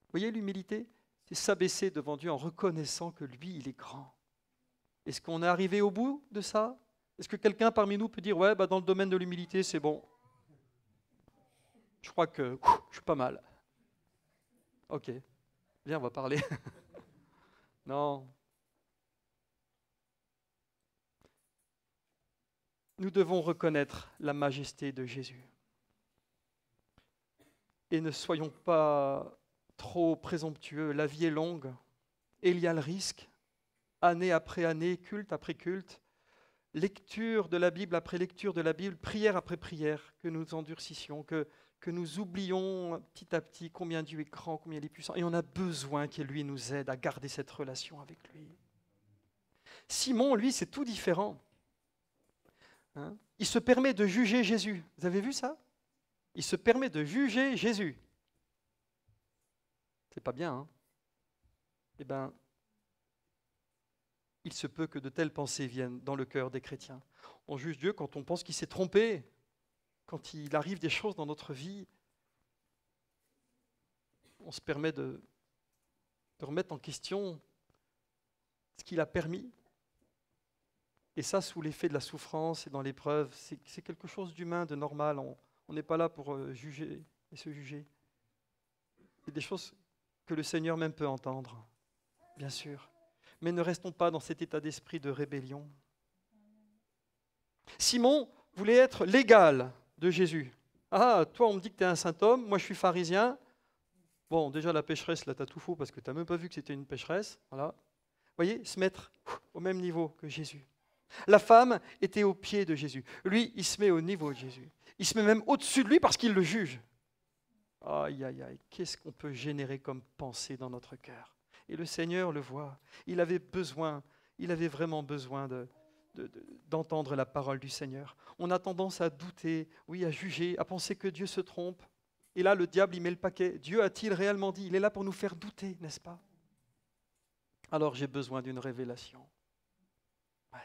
Speaker 8: Vous voyez l'humilité? C'est s'abaisser devant Dieu en reconnaissant que lui, il est grand. Est-ce qu'on est arrivé au bout de ça? Est-ce que quelqu'un parmi nous peut dire, ouais, dans le domaine de l'humilité, c'est bon. Je crois que je suis pas mal. Ok, viens, on va parler. Non. Nous devons reconnaître la majesté de Jésus. Et ne soyons pas trop présomptueux. La vie est longue et il y a le risque, année après année, culte après culte, lecture de la Bible après lecture de la Bible, prière après prière, que nous endurcissions, que nous oublions petit à petit combien Dieu est grand, combien il est puissant. Et on a besoin qu'il lui nous aide à garder cette relation avec lui. Simon, lui, c'est tout différent. Hein? Il se permet de juger Jésus. Vous avez vu ça? Il se permet de juger Jésus. C'est pas bien, hein? Eh bien, il se peut que de telles pensées viennent dans le cœur des chrétiens. On juge Dieu quand on pense qu'il s'est trompé. Quand il arrive des choses dans notre vie, on se permet de remettre en question ce qu'il a permis. Et ça, sous l'effet de la souffrance et dans l'épreuve, c'est quelque chose d'humain, de normal. On n'est pas là pour juger et se juger. C'est des choses que le Seigneur même peut entendre, bien sûr. Mais ne restons pas dans cet état d'esprit de rébellion. Simon voulait être l'égal de Jésus. Ah, toi, on me dit que tu es un saint homme, moi je suis pharisien. Bon, déjà la pécheresse, là, tu as tout faux parce que tu n'as même pas vu que c'était une pécheresse. Voilà. Vous voyez, se mettre au même niveau que Jésus. La femme était au pied de Jésus. Lui, il se met au niveau de Jésus. Il se met même au-dessus de lui parce qu'il le juge. Aïe, aïe, aïe, qu'est-ce qu'on peut générer comme pensée dans notre cœur? Et le Seigneur le voit. Il avait vraiment besoin d'entendre la parole du Seigneur. On a tendance à douter, oui, à juger, à penser que Dieu se trompe. Et là, le diable, il met le paquet. Dieu a-t-il réellement dit? Il est là pour nous faire douter, n'est-ce pas? Alors j'ai besoin d'une révélation. Ouais.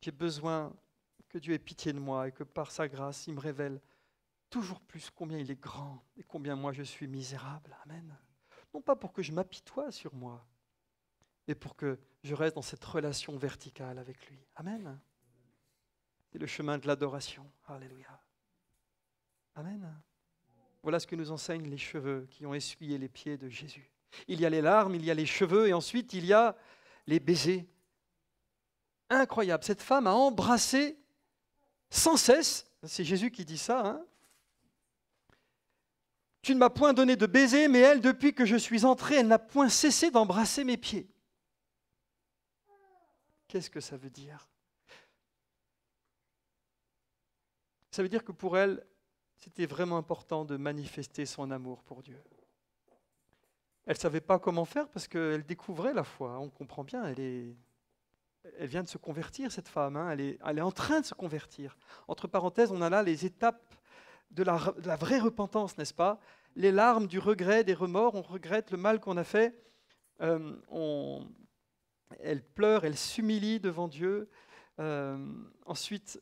Speaker 8: J'ai besoin que Dieu ait pitié de moi et que par sa grâce, il me révèle toujours plus combien il est grand et combien moi je suis misérable. Amen. Non pas pour que je m'apitoie sur moi, mais pour que je reste dans cette relation verticale avec lui. Amen. C'est le chemin de l'adoration. Alléluia. Amen. Voilà ce que nous enseignent les cheveux qui ont essuyé les pieds de Jésus. Il y a les larmes, il y a les cheveux, et ensuite il y a les baisers. Incroyable. Cette femme a embrassé sans cesse, c'est Jésus qui dit ça, hein. Tu ne m'as point donné de baiser, mais elle, depuis que je suis entrée, elle n'a point cessé d'embrasser mes pieds. Qu'est-ce que ça veut dire? Ça veut dire que pour elle, c'était vraiment important de manifester son amour pour Dieu. Elle ne savait pas comment faire parce qu'elle découvrait la foi. On comprend bien, elle vient de se convertir, cette femme. Hein, elle est en train de se convertir. Entre parenthèses, on a là les étapes de la vraie repentance, n'est-ce pas? Les larmes du regret, des remords, on regrette le mal qu'on a fait. Elle pleure, elle s'humilie devant Dieu. Ensuite,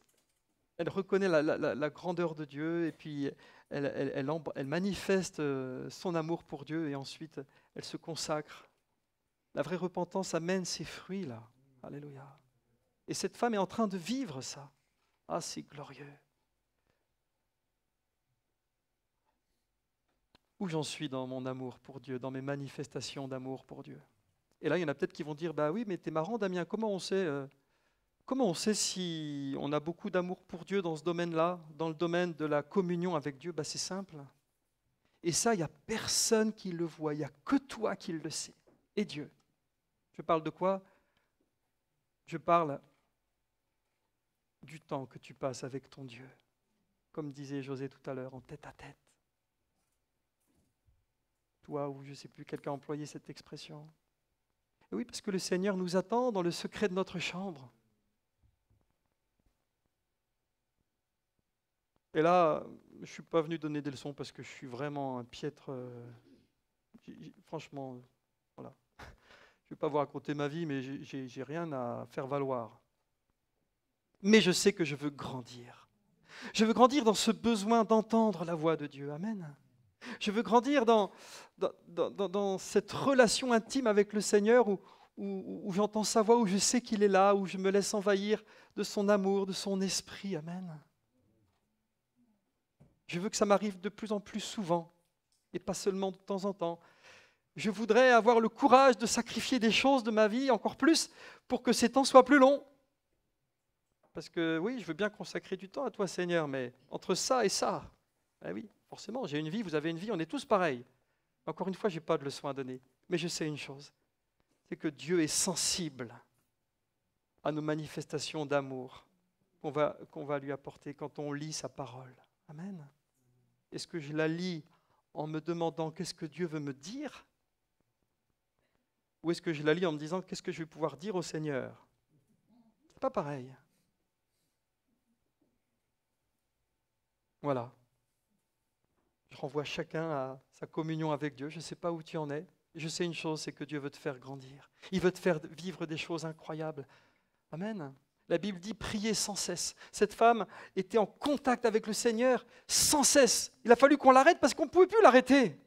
Speaker 8: elle reconnaît la grandeur de Dieu et puis elle manifeste son amour pour Dieu et ensuite Elle se consacre. La vraie repentance amène ses fruits là. Alléluia. Et cette femme est en train de vivre ça. Ah, c'est glorieux. Où j'en suis dans mon amour pour Dieu, dans mes manifestations d'amour pour Dieu. Et là, il y en a peut-être qui vont dire, bah oui, mais t'es marrant, Damien, comment on sait si on a beaucoup d'amour pour Dieu dans ce domaine-là, dans le domaine de la communion avec Dieu? Bah, c'est simple. Et ça, il n'y a personne qui le voit, il n'y a que toi qui le sais, et Dieu. Je parle de quoi? Je parle du temps que tu passes avec ton Dieu, comme disait José tout à l'heure, en tête à tête. Toi, ou je ne sais plus, quelqu'un a employé cette expression. Et oui, parce que le Seigneur nous attend dans le secret de notre chambre. Et là, je ne suis pas venu donner des leçons parce que je suis vraiment un piètre. Franchement, voilà. Je ne vais pas vous raconter ma vie, mais j'ai rien à faire valoir. Mais je sais que je veux grandir. Je veux grandir dans ce besoin d'entendre la voix de Dieu. Amen. Je veux grandir dans cette relation intime avec le Seigneur où j'entends sa voix, où je sais qu'il est là, où je me laisse envahir de son amour, de son esprit. Amen. Je veux que ça m'arrive de plus en plus souvent et pas seulement de temps en temps. Je voudrais avoir le courage de sacrifier des choses de ma vie encore plus pour que ces temps soient plus longs. Parce que oui, je veux bien consacrer du temps à toi, Seigneur, mais entre ça et ça, eh oui, forcément, j'ai une vie, vous avez une vie, on est tous pareils. Encore une fois, je n'ai pas de leçon à donner, mais je sais une chose, c'est que Dieu est sensible à nos manifestations d'amour qu'on va lui apporter quand on lit sa parole. Amen. Est-ce que je la lis en me demandant qu'est-ce que Dieu veut me dire? Ou est-ce que je la lis en me disant qu'est-ce que je vais pouvoir dire au Seigneur? C'est pas pareil. Voilà. Je renvoie chacun à sa communion avec Dieu. Je ne sais pas où tu en es. Je sais une chose, c'est que Dieu veut te faire grandir. Il veut te faire vivre des choses incroyables. Amen. La Bible dit prier sans cesse. Cette femme était en contact avec le Seigneur sans cesse. Il a fallu qu'on l'arrête parce qu'on ne pouvait plus l'arrêter.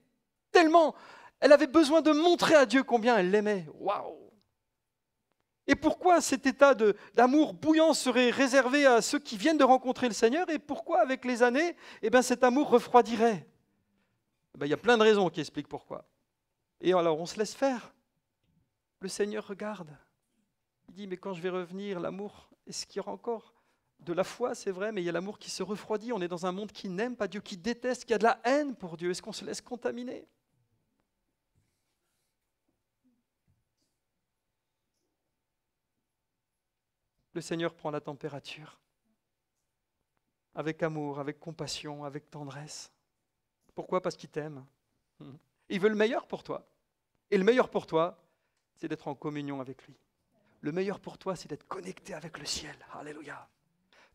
Speaker 8: Tellement, elle avait besoin de montrer à Dieu combien elle l'aimait. Waouh! Et pourquoi cet état d'amour bouillant serait réservé à ceux qui viennent de rencontrer le Seigneur? Et pourquoi, avec les années, cet amour refroidirait? Il y a plein de raisons qui expliquent pourquoi. Et alors, on se laisse faire. Le Seigneur regarde. Il dit, mais quand je vais revenir, l'amour, est-ce qu'il y aura encore de la foi? C'est vrai, mais il y a l'amour qui se refroidit. On est dans un monde qui n'aime pas Dieu, qui déteste, qui a de la haine pour Dieu. Est-ce qu'on se laisse contaminer? Le Seigneur prend la température, avec amour, avec compassion, avec tendresse. Pourquoi? Parce qu'il t'aime. Il veut le meilleur pour toi. Et le meilleur pour toi, c'est d'être en communion avec lui. Le meilleur pour toi, c'est d'être connecté avec le ciel. Alléluia.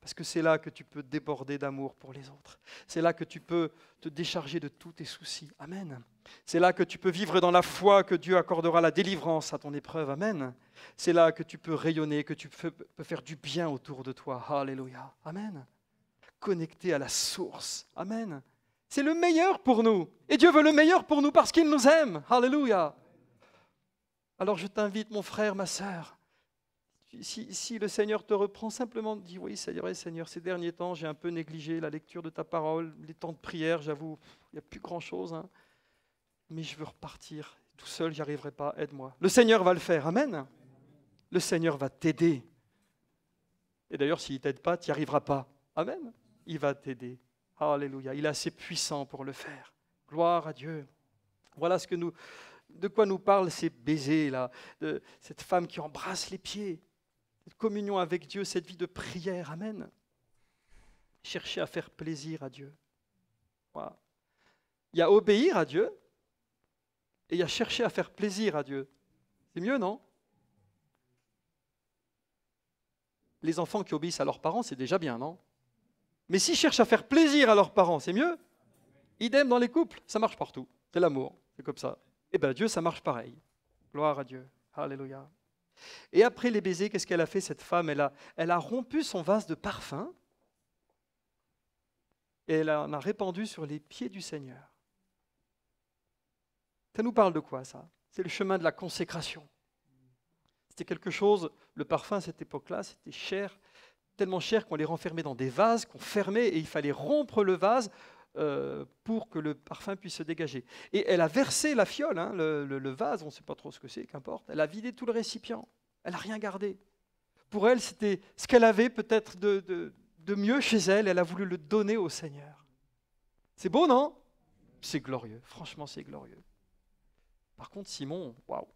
Speaker 8: Parce que c'est là que tu peux déborder d'amour pour les autres. C'est là que tu peux te décharger de tous tes soucis. Amen. C'est là que tu peux vivre dans la foi que Dieu accordera la délivrance à ton épreuve. Amen. C'est là que tu peux rayonner, que tu peux faire du bien autour de toi. Alléluia. Amen. Connecté à la source. Amen. C'est le meilleur pour nous. Et Dieu veut le meilleur pour nous parce qu'il nous aime. Alléluia. Alors je t'invite, mon frère, ma sœur, si le Seigneur te reprend, simplement dis oui, Seigneur, ces derniers temps, j'ai un peu négligé la lecture de ta parole, les temps de prière, j'avoue, il n'y a plus grand-chose, hein, mais je veux repartir. Tout seul, j'y arriverai pas, aide-moi. Le Seigneur va le faire, amen. Le Seigneur va t'aider. Et d'ailleurs, s'il ne t'aide pas, tu n'y arriveras pas. Amen. Il va t'aider. Alléluia. Il est assez puissant pour le faire. Gloire à Dieu. Voilà de quoi nous parlent ces baisers là, de cette femme qui embrasse les pieds. Cette communion avec Dieu, cette vie de prière, amen. Chercher à faire plaisir à Dieu. Voilà. Il y a obéir à Dieu et il y a chercher à faire plaisir à Dieu. C'est mieux, non? Les enfants qui obéissent à leurs parents, c'est déjà bien, non? Mais s'ils cherchent à faire plaisir à leurs parents, c'est mieux? Idem dans les couples, ça marche partout. C'est l'amour, c'est comme ça. Eh bien Dieu, ça marche pareil. Gloire à Dieu. Alléluia. Et après les baisers, qu'est-ce qu'elle a fait cette femme? Elle a rompu son vase de parfum et elle en a répandu sur les pieds du Seigneur. Ça nous parle de quoi, ça? C'est le chemin de la consécration. C'était quelque chose, le parfum à cette époque-là, c'était cher, tellement cher qu'on les renfermait dans des vases, qu'on fermait, et il fallait rompre le vase pour que le parfum puisse se dégager. Et elle a versé la fiole, hein, le vase, on ne sait pas trop ce que c'est, qu'importe. Elle a vidé tout le récipient. Elle n'a rien gardé. Pour elle, c'était ce qu'elle avait peut-être de mieux chez elle. Elle a voulu le donner au Seigneur. C'est beau, non? C'est glorieux. Franchement, c'est glorieux. Par contre, Simon, waouh.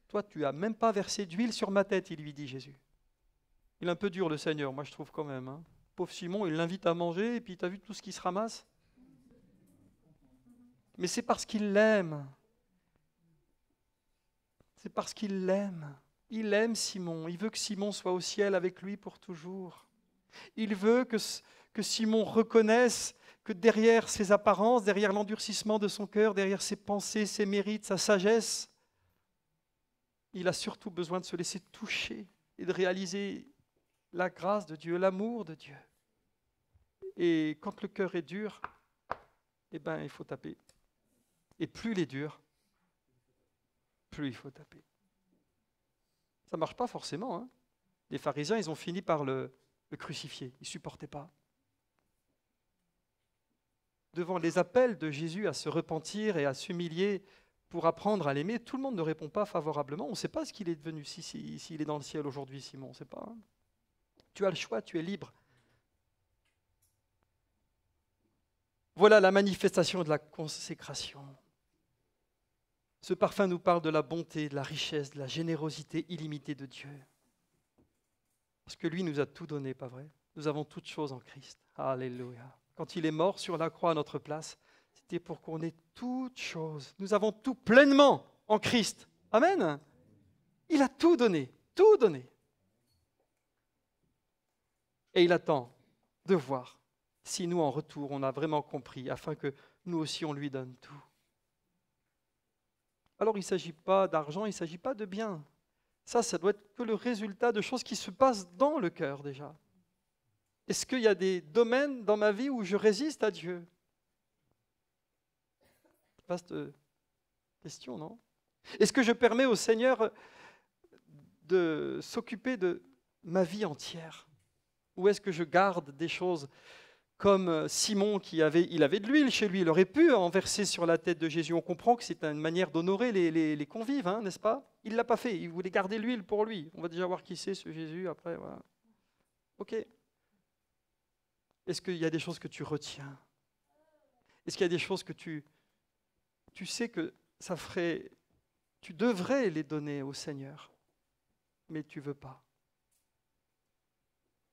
Speaker 8: Toi, tu n'as même pas versé d'huile sur ma tête, il lui dit Jésus. Il est un peu dur, le Seigneur, moi je trouve quand même. Hein. Pauvre Simon, il l'invite à manger, et puis tu as vu tout ce qui se ramasse? Mais c'est parce qu'il l'aime. C'est parce qu'il l'aime. Il aime Simon. Il veut que Simon soit au ciel avec lui pour toujours. Il veut que Simon reconnaisse que derrière ses apparences, derrière l'endurcissement de son cœur, derrière ses pensées, ses mérites, sa sagesse, il a surtout besoin de se laisser toucher et de réaliser la grâce de Dieu, l'amour de Dieu. Et quand le cœur est dur, eh ben, il faut taper. Et plus il est dur, plus il faut taper. Ça ne marche pas forcément. Hein. Les pharisiens, ils ont fini par le crucifier. Ils ne supportaient pas. Devant les appels de Jésus à se repentir et à s'humilier pour apprendre à l'aimer, tout le monde ne répond pas favorablement. On ne sait pas ce qu'il est devenu, s'il est dans le ciel aujourd'hui, Simon, on ne sait pas. Hein. Tu as le choix, tu es libre. Voilà la manifestation de la consécration. Ce parfum nous parle de la bonté, de la richesse, de la générosité illimitée de Dieu. Parce que lui nous a tout donné, pas vrai? Nous avons toutes choses en Christ. Alléluia. Quand il est mort sur la croix à notre place, c'était pour qu'on ait toutes choses. Nous avons tout pleinement en Christ. Amen. Il a tout donné, tout donné. Et il attend de voir si nous, en retour, on a vraiment compris, afin que nous aussi, on lui donne tout. Alors, il ne s'agit pas d'argent, il ne s'agit pas de biens. Ça doit être que le résultat de choses qui se passent dans le cœur déjà. Est-ce qu'il y a des domaines dans ma vie où je résiste à Dieu? Vaste question, non? Est-ce que je permets au Seigneur de s'occuper de ma vie entière? Ou est-ce que je garde des choses comme Simon il avait de l'huile chez lui, il aurait pu en verser sur la tête de Jésus. On comprend que c'est une manière d'honorer les convives, hein, n'est-ce pas? Il ne l'a pas fait, il voulait garder l'huile pour lui. On va déjà voir qui c'est ce Jésus après. Voilà. Ok. Est-ce qu'il y a des choses que tu retiens? Est-ce qu'il y a des choses que tu sais que ça ferait, tu devrais les donner au Seigneur, mais tu ne veux pas?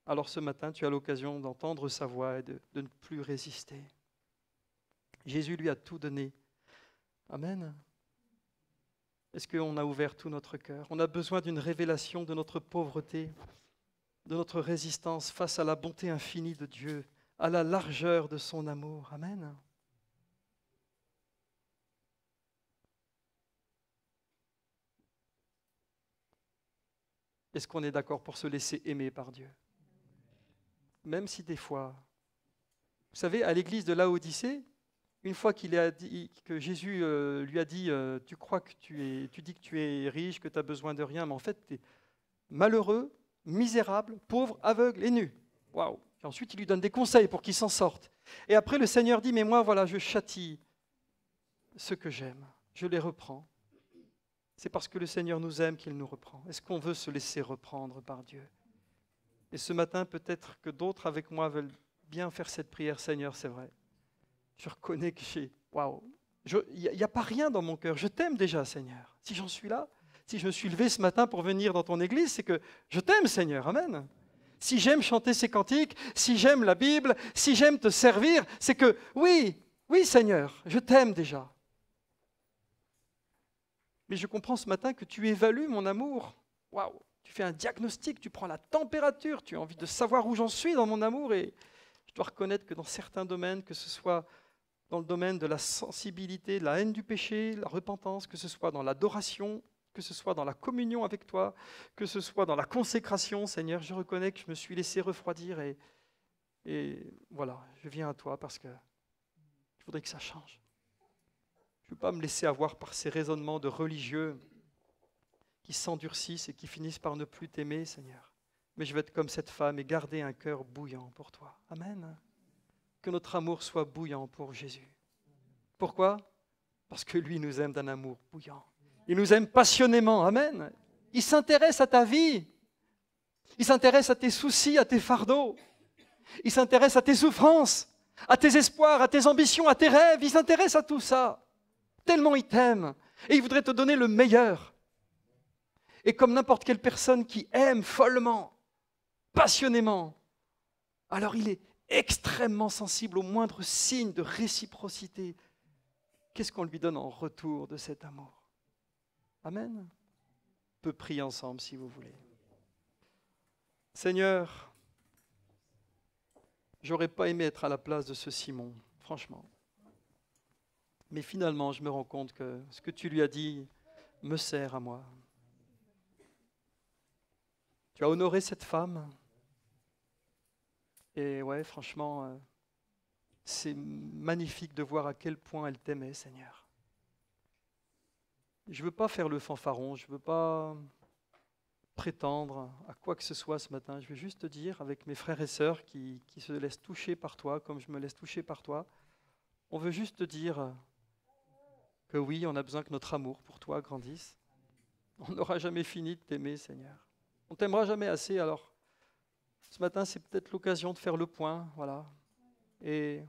Speaker 8: Alors ce matin, tu as l'occasion d'entendre sa voix et de ne plus résister. Jésus lui a tout donné. Amen. Est-ce qu'on a ouvert tout notre cœur? On a besoin d'une révélation de notre pauvreté, de notre résistance face à la bonté infinie de Dieu, à la largeur de son amour. Amen. Est-ce qu'on est d'accord pour se laisser aimer par Dieu? Même si des fois, vous savez, à l'église de Laodicée, une fois que Jésus lui a dit, tu crois que tu dis que tu es riche, que tu as besoin de rien, mais en fait, tu es malheureux, misérable, pauvre, aveugle et nu. Waouh! Et ensuite, il lui donne des conseils pour qu'il s'en sorte. Et après, le Seigneur dit, mais moi, voilà, je châtie ceux que j'aime. Je les reprends. C'est parce que le Seigneur nous aime qu'il nous reprend. Est-ce qu'on veut se laisser reprendre par Dieu? Et ce matin, peut-être que d'autres avec moi veulent bien faire cette prière. Seigneur, c'est vrai. Je reconnais que waouh, il n'y a pas rien dans mon cœur. Je t'aime déjà, Seigneur. Si j'en suis là, si je me suis levé ce matin pour venir dans ton église, c'est que je t'aime, Seigneur. Amen. Si j'aime chanter ces cantiques, si j'aime la Bible, si j'aime te servir, c'est que oui, Seigneur, je t'aime déjà. Mais je comprends ce matin que tu évalues mon amour. Waouh! Tu fais un diagnostic, tu prends la température, tu as envie de savoir où j'en suis dans mon amour. Et je dois reconnaître que dans certains domaines, que ce soit dans le domaine de la sensibilité, de la haine du péché, la repentance, que ce soit dans l'adoration, que ce soit dans la communion avec toi, que ce soit dans la consécration, Seigneur, je reconnais que je me suis laissé refroidir. Et voilà, je viens à toi parce que je voudrais que ça change. Je veux pas me laisser avoir par ces raisonnements de religieux qui s'endurcissent et qui finissent par ne plus t'aimer, Seigneur. Mais je veux être comme cette femme et garder un cœur bouillant pour toi. Amen. Que notre amour soit bouillant pour Jésus. Pourquoi? Parce que lui nous aime d'un amour bouillant. Il nous aime passionnément. Amen. Il s'intéresse à ta vie. Il s'intéresse à tes soucis, à tes fardeaux. Il s'intéresse à tes souffrances, à tes espoirs, à tes ambitions, à tes rêves. Il s'intéresse à tout ça. Tellement il t'aime. Et il voudrait te donner le meilleur. Et comme n'importe quelle personne qui aime follement, passionnément, alors il est extrêmement sensible au moindre signe de réciprocité. Qu'est-ce qu'on lui donne en retour de cet amour? Amen. On peut prier ensemble si vous voulez. Seigneur, j'aurais pas aimé être à la place de ce Simon, franchement. Mais finalement, je me rends compte que ce que tu lui as dit me sert à moi. Tu as honoré cette femme. Et ouais, franchement, c'est magnifique de voir à quel point elle t'aimait, Seigneur. Je ne veux pas faire le fanfaron, je ne veux pas prétendre à quoi que ce soit ce matin. Je veux juste te dire, avec mes frères et sœurs qui se laissent toucher par toi, comme je me laisse toucher par toi, on veut juste te dire que oui, on a besoin que notre amour pour toi grandisse. On n'aura jamais fini de t'aimer, Seigneur. On ne t'aimera jamais assez, alors ce matin, c'est peut-être l'occasion de faire le point, voilà, et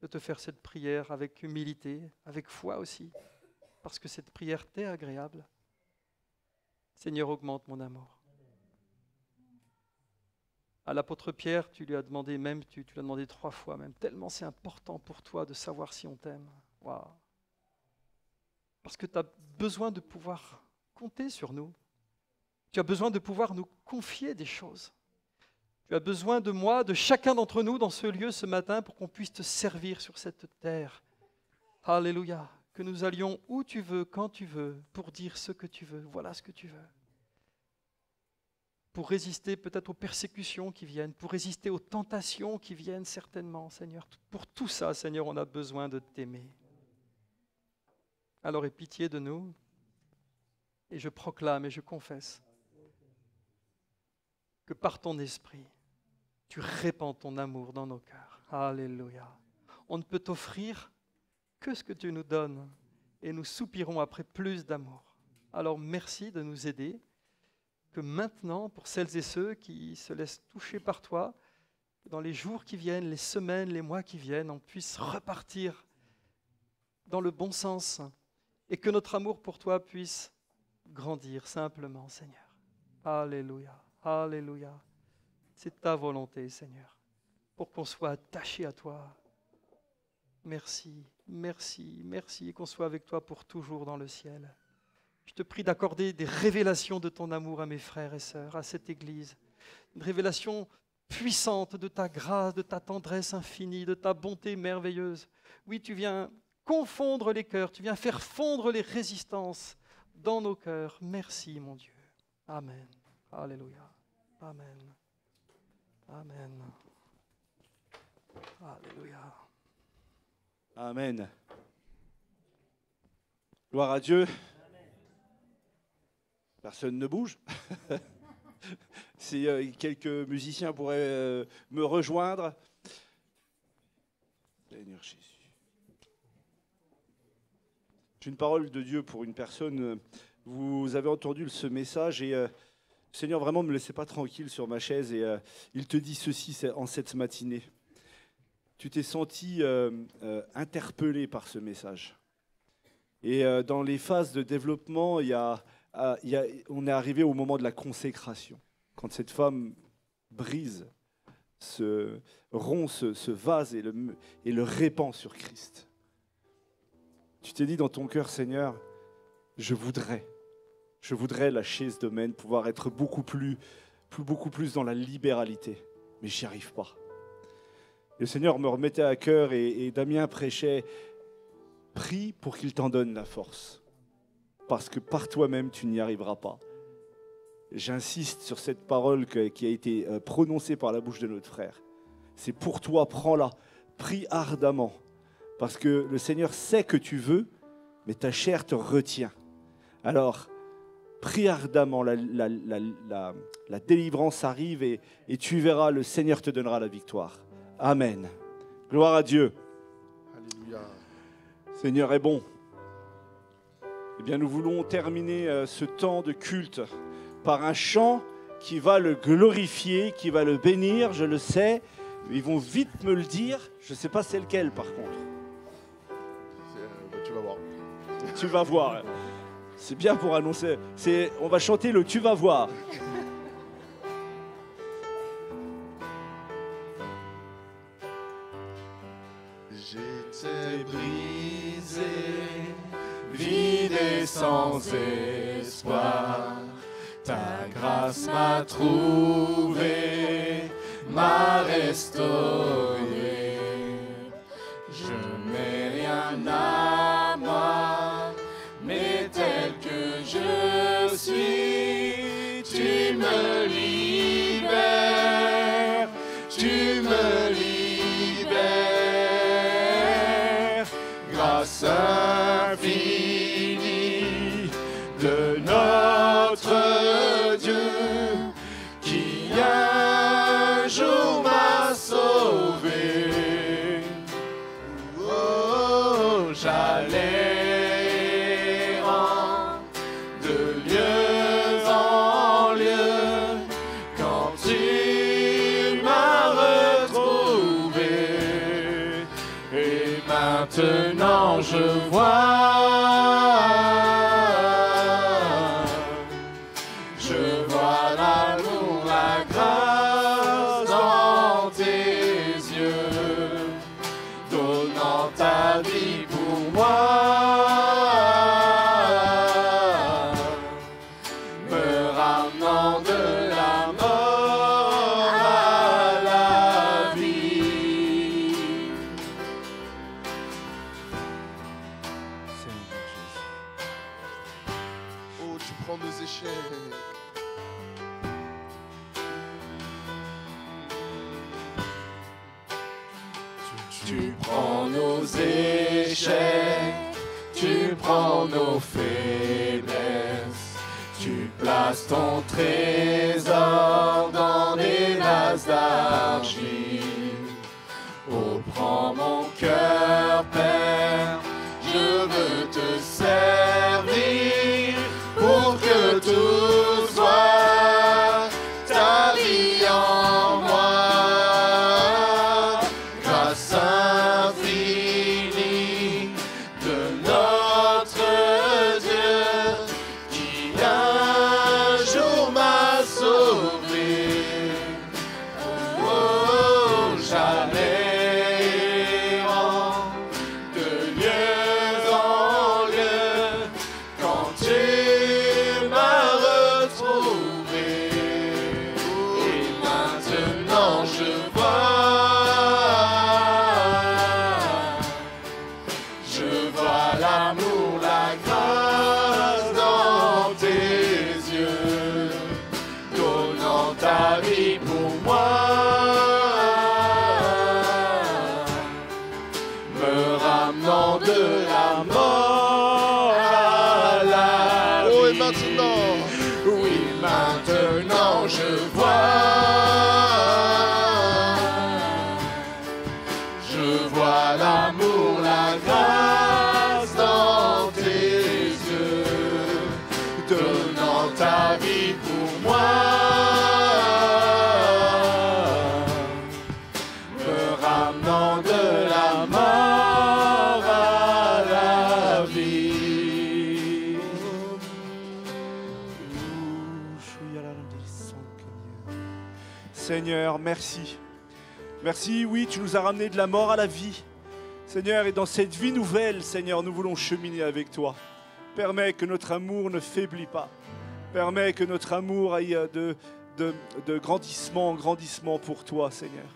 Speaker 8: de te faire cette prière avec humilité, avec foi aussi, parce que cette prière t'est agréable. Seigneur, augmente mon amour. À l'apôtre Pierre, tu lui as demandé même, tu l'as demandé 3 fois même, tellement c'est important pour toi de savoir si on t'aime. Waouh. Parce que tu as besoin de pouvoir compter sur nous. Tu as besoin de pouvoir nous confier des choses. Tu as besoin de moi, de chacun d'entre nous dans ce lieu ce matin pour qu'on puisse te servir sur cette terre. Alléluia. Que nous allions où tu veux, quand tu veux, pour dire ce que tu veux. Voilà ce que tu veux. Pour résister peut-être aux persécutions qui viennent, pour résister aux tentations qui viennent certainement, Seigneur. Pour tout ça, Seigneur, on a besoin de t'aimer. Alors aie pitié de nous. Et je proclame et je confesse que par ton esprit, tu répands ton amour dans nos cœurs. Alléluia. On ne peut t'offrir que ce que tu nous donnes et nous soupirons après plus d'amour. Alors merci de nous aider, que maintenant, pour celles et ceux qui se laissent toucher par toi, dans les jours qui viennent, les semaines, les mois qui viennent, on puisse repartir dans le bon sens et que notre amour pour toi puisse grandir simplement, Seigneur. Alléluia, alléluia. C'est ta volonté, Seigneur, pour qu'on soit attaché à toi. Merci, merci, merci, et qu'on soit avec toi pour toujours dans le ciel. Je te prie d'accorder des révélations de ton amour à mes frères et sœurs, à cette Église. Une révélation puissante de ta grâce, de ta tendresse infinie, de ta bonté merveilleuse. Oui, tu viens confondre les cœurs, tu viens faire fondre les résistances dans nos cœurs. Merci, mon Dieu. Amen. Alléluia. Amen. Amen. Alléluia.
Speaker 3: Amen. Gloire à Dieu. Personne ne bouge. Si quelques musiciens pourraient me rejoindre. Seigneur Jésus. J'ai une parole de Dieu pour une personne. Vous avez entendu ce message et Seigneur, vraiment, ne me laissez pas tranquille sur ma chaise. Et il te dit ceci en cette matinée. Tu t'es senti interpellé par ce message. Et dans les phases de développement, on est arrivé au moment de la consécration. Quand cette femme brise, rompt ce vase et le répand sur Christ. Tu t'es dit dans ton cœur, Seigneur, je voudrais lâcher ce domaine, pouvoir être beaucoup plus dans la libéralité. Mais j'y arrive pas. Le Seigneur me remettait à cœur et Damien prêchait, prie pour qu'il t'en donne la force. Parce que par toi-même, tu n'y arriveras pas. J'insiste sur cette parole qui a été prononcée par la bouche de notre frère. C'est pour toi, prends-la, prie ardemment. Parce que le Seigneur sait que tu veux mais ta chair te retient. Alors, prie ardemment, la délivrance arrive et tu verras, le Seigneur te donnera la victoire. Amen. Gloire à Dieu.
Speaker 1: Alléluia.
Speaker 3: Seigneur est bon. Eh bien, nous voulons terminer ce temps de culte par un chant qui va le glorifier, qui va le bénir, je le sais. Ils vont vite me le dire. Je ne sais pas c'est lequel, par contre.
Speaker 1: Tu vas voir.
Speaker 3: Tu vas voir. C'est bien pour annoncer. On va chanter le « Tu vas voir ».
Speaker 2: J'étais brisé, vide et sans espoir. Ta grâce m'a trouvé, m'a restauré. Je n'ai rien à moi, mais tel que je suis, tu me libères, tu me libères. Grâce infinie de notre Dieu, qui un jour m'a sauvé. Oh, j'allais errant de lieu en lieu, quand tu m'as retrouvé. Et maintenant je vois, l'amour, la grâce dans tes yeux, donnant ta vie pour moi, me ramenant de la mort à la vie.
Speaker 1: Oh, tu prends nos échecs.
Speaker 2: Tu prends nos échecs, tu prends nos faiblesses, tu places ton trésor dans des vases d'argile. Oh, prends mon cœur, Père, je veux te servir pour que tout soit ta vie en moi. Grâce infinie de notre Dieu, qui un jour m'a sauvé. Oh, j'allais errant de lieu en lieu, quand tu m'as retrouvé. Et maintenant je vois l'amour, la grâce dans tes yeux, donnant ta vie pour moi, me ramenant de la mort à la vie.
Speaker 1: Oh, et maintenant,
Speaker 2: oui, maintenant je vois l'amour, la grâce dans tes yeux, donnant ta vie pour moi, me ramenant de la mort à la vie.
Speaker 3: Seigneur, merci. Merci, oui, tu nous as ramenés de la mort à la vie. Seigneur, et dans cette vie nouvelle, Seigneur, nous voulons cheminer avec toi. Permets que notre amour ne faiblit pas. Permets que notre amour aille de grandissement en grandissement pour toi, Seigneur.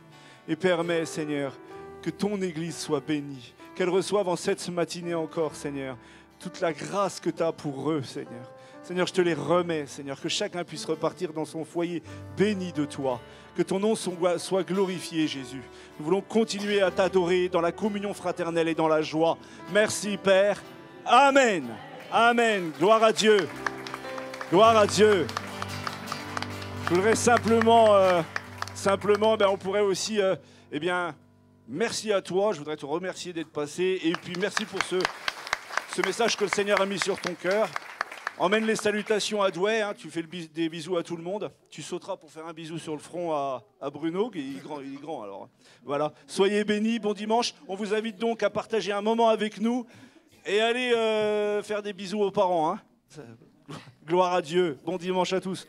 Speaker 3: Et permets, Seigneur, que ton Église soit bénie. Qu'elle reçoive en cette matinée encore, Seigneur, toute la grâce que tu as pour eux, Seigneur. Seigneur, je te les remets, Seigneur, que chacun puisse repartir dans son foyer béni de toi. Que ton nom soit glorifié, Jésus. Nous voulons continuer à t'adorer dans la communion fraternelle et dans la joie. Merci, Père. Amen. Amen. Gloire à Dieu. Gloire à Dieu. Je voudrais simplement, on pourrait aussi, merci à toi. Je voudrais te remercier d'être passé. Et puis merci pour ce message que le Seigneur a mis sur ton cœur. Emmène les salutations à Douai. Hein, tu fais des bisous à tout le monde. Tu sauteras pour faire un bisou sur le front à Bruno. Il est grand alors. Voilà. Soyez bénis. Bon dimanche. On vous invite donc à partager un moment avec nous et aller faire des bisous aux parents. Hein. Gloire à Dieu. Bon dimanche à tous.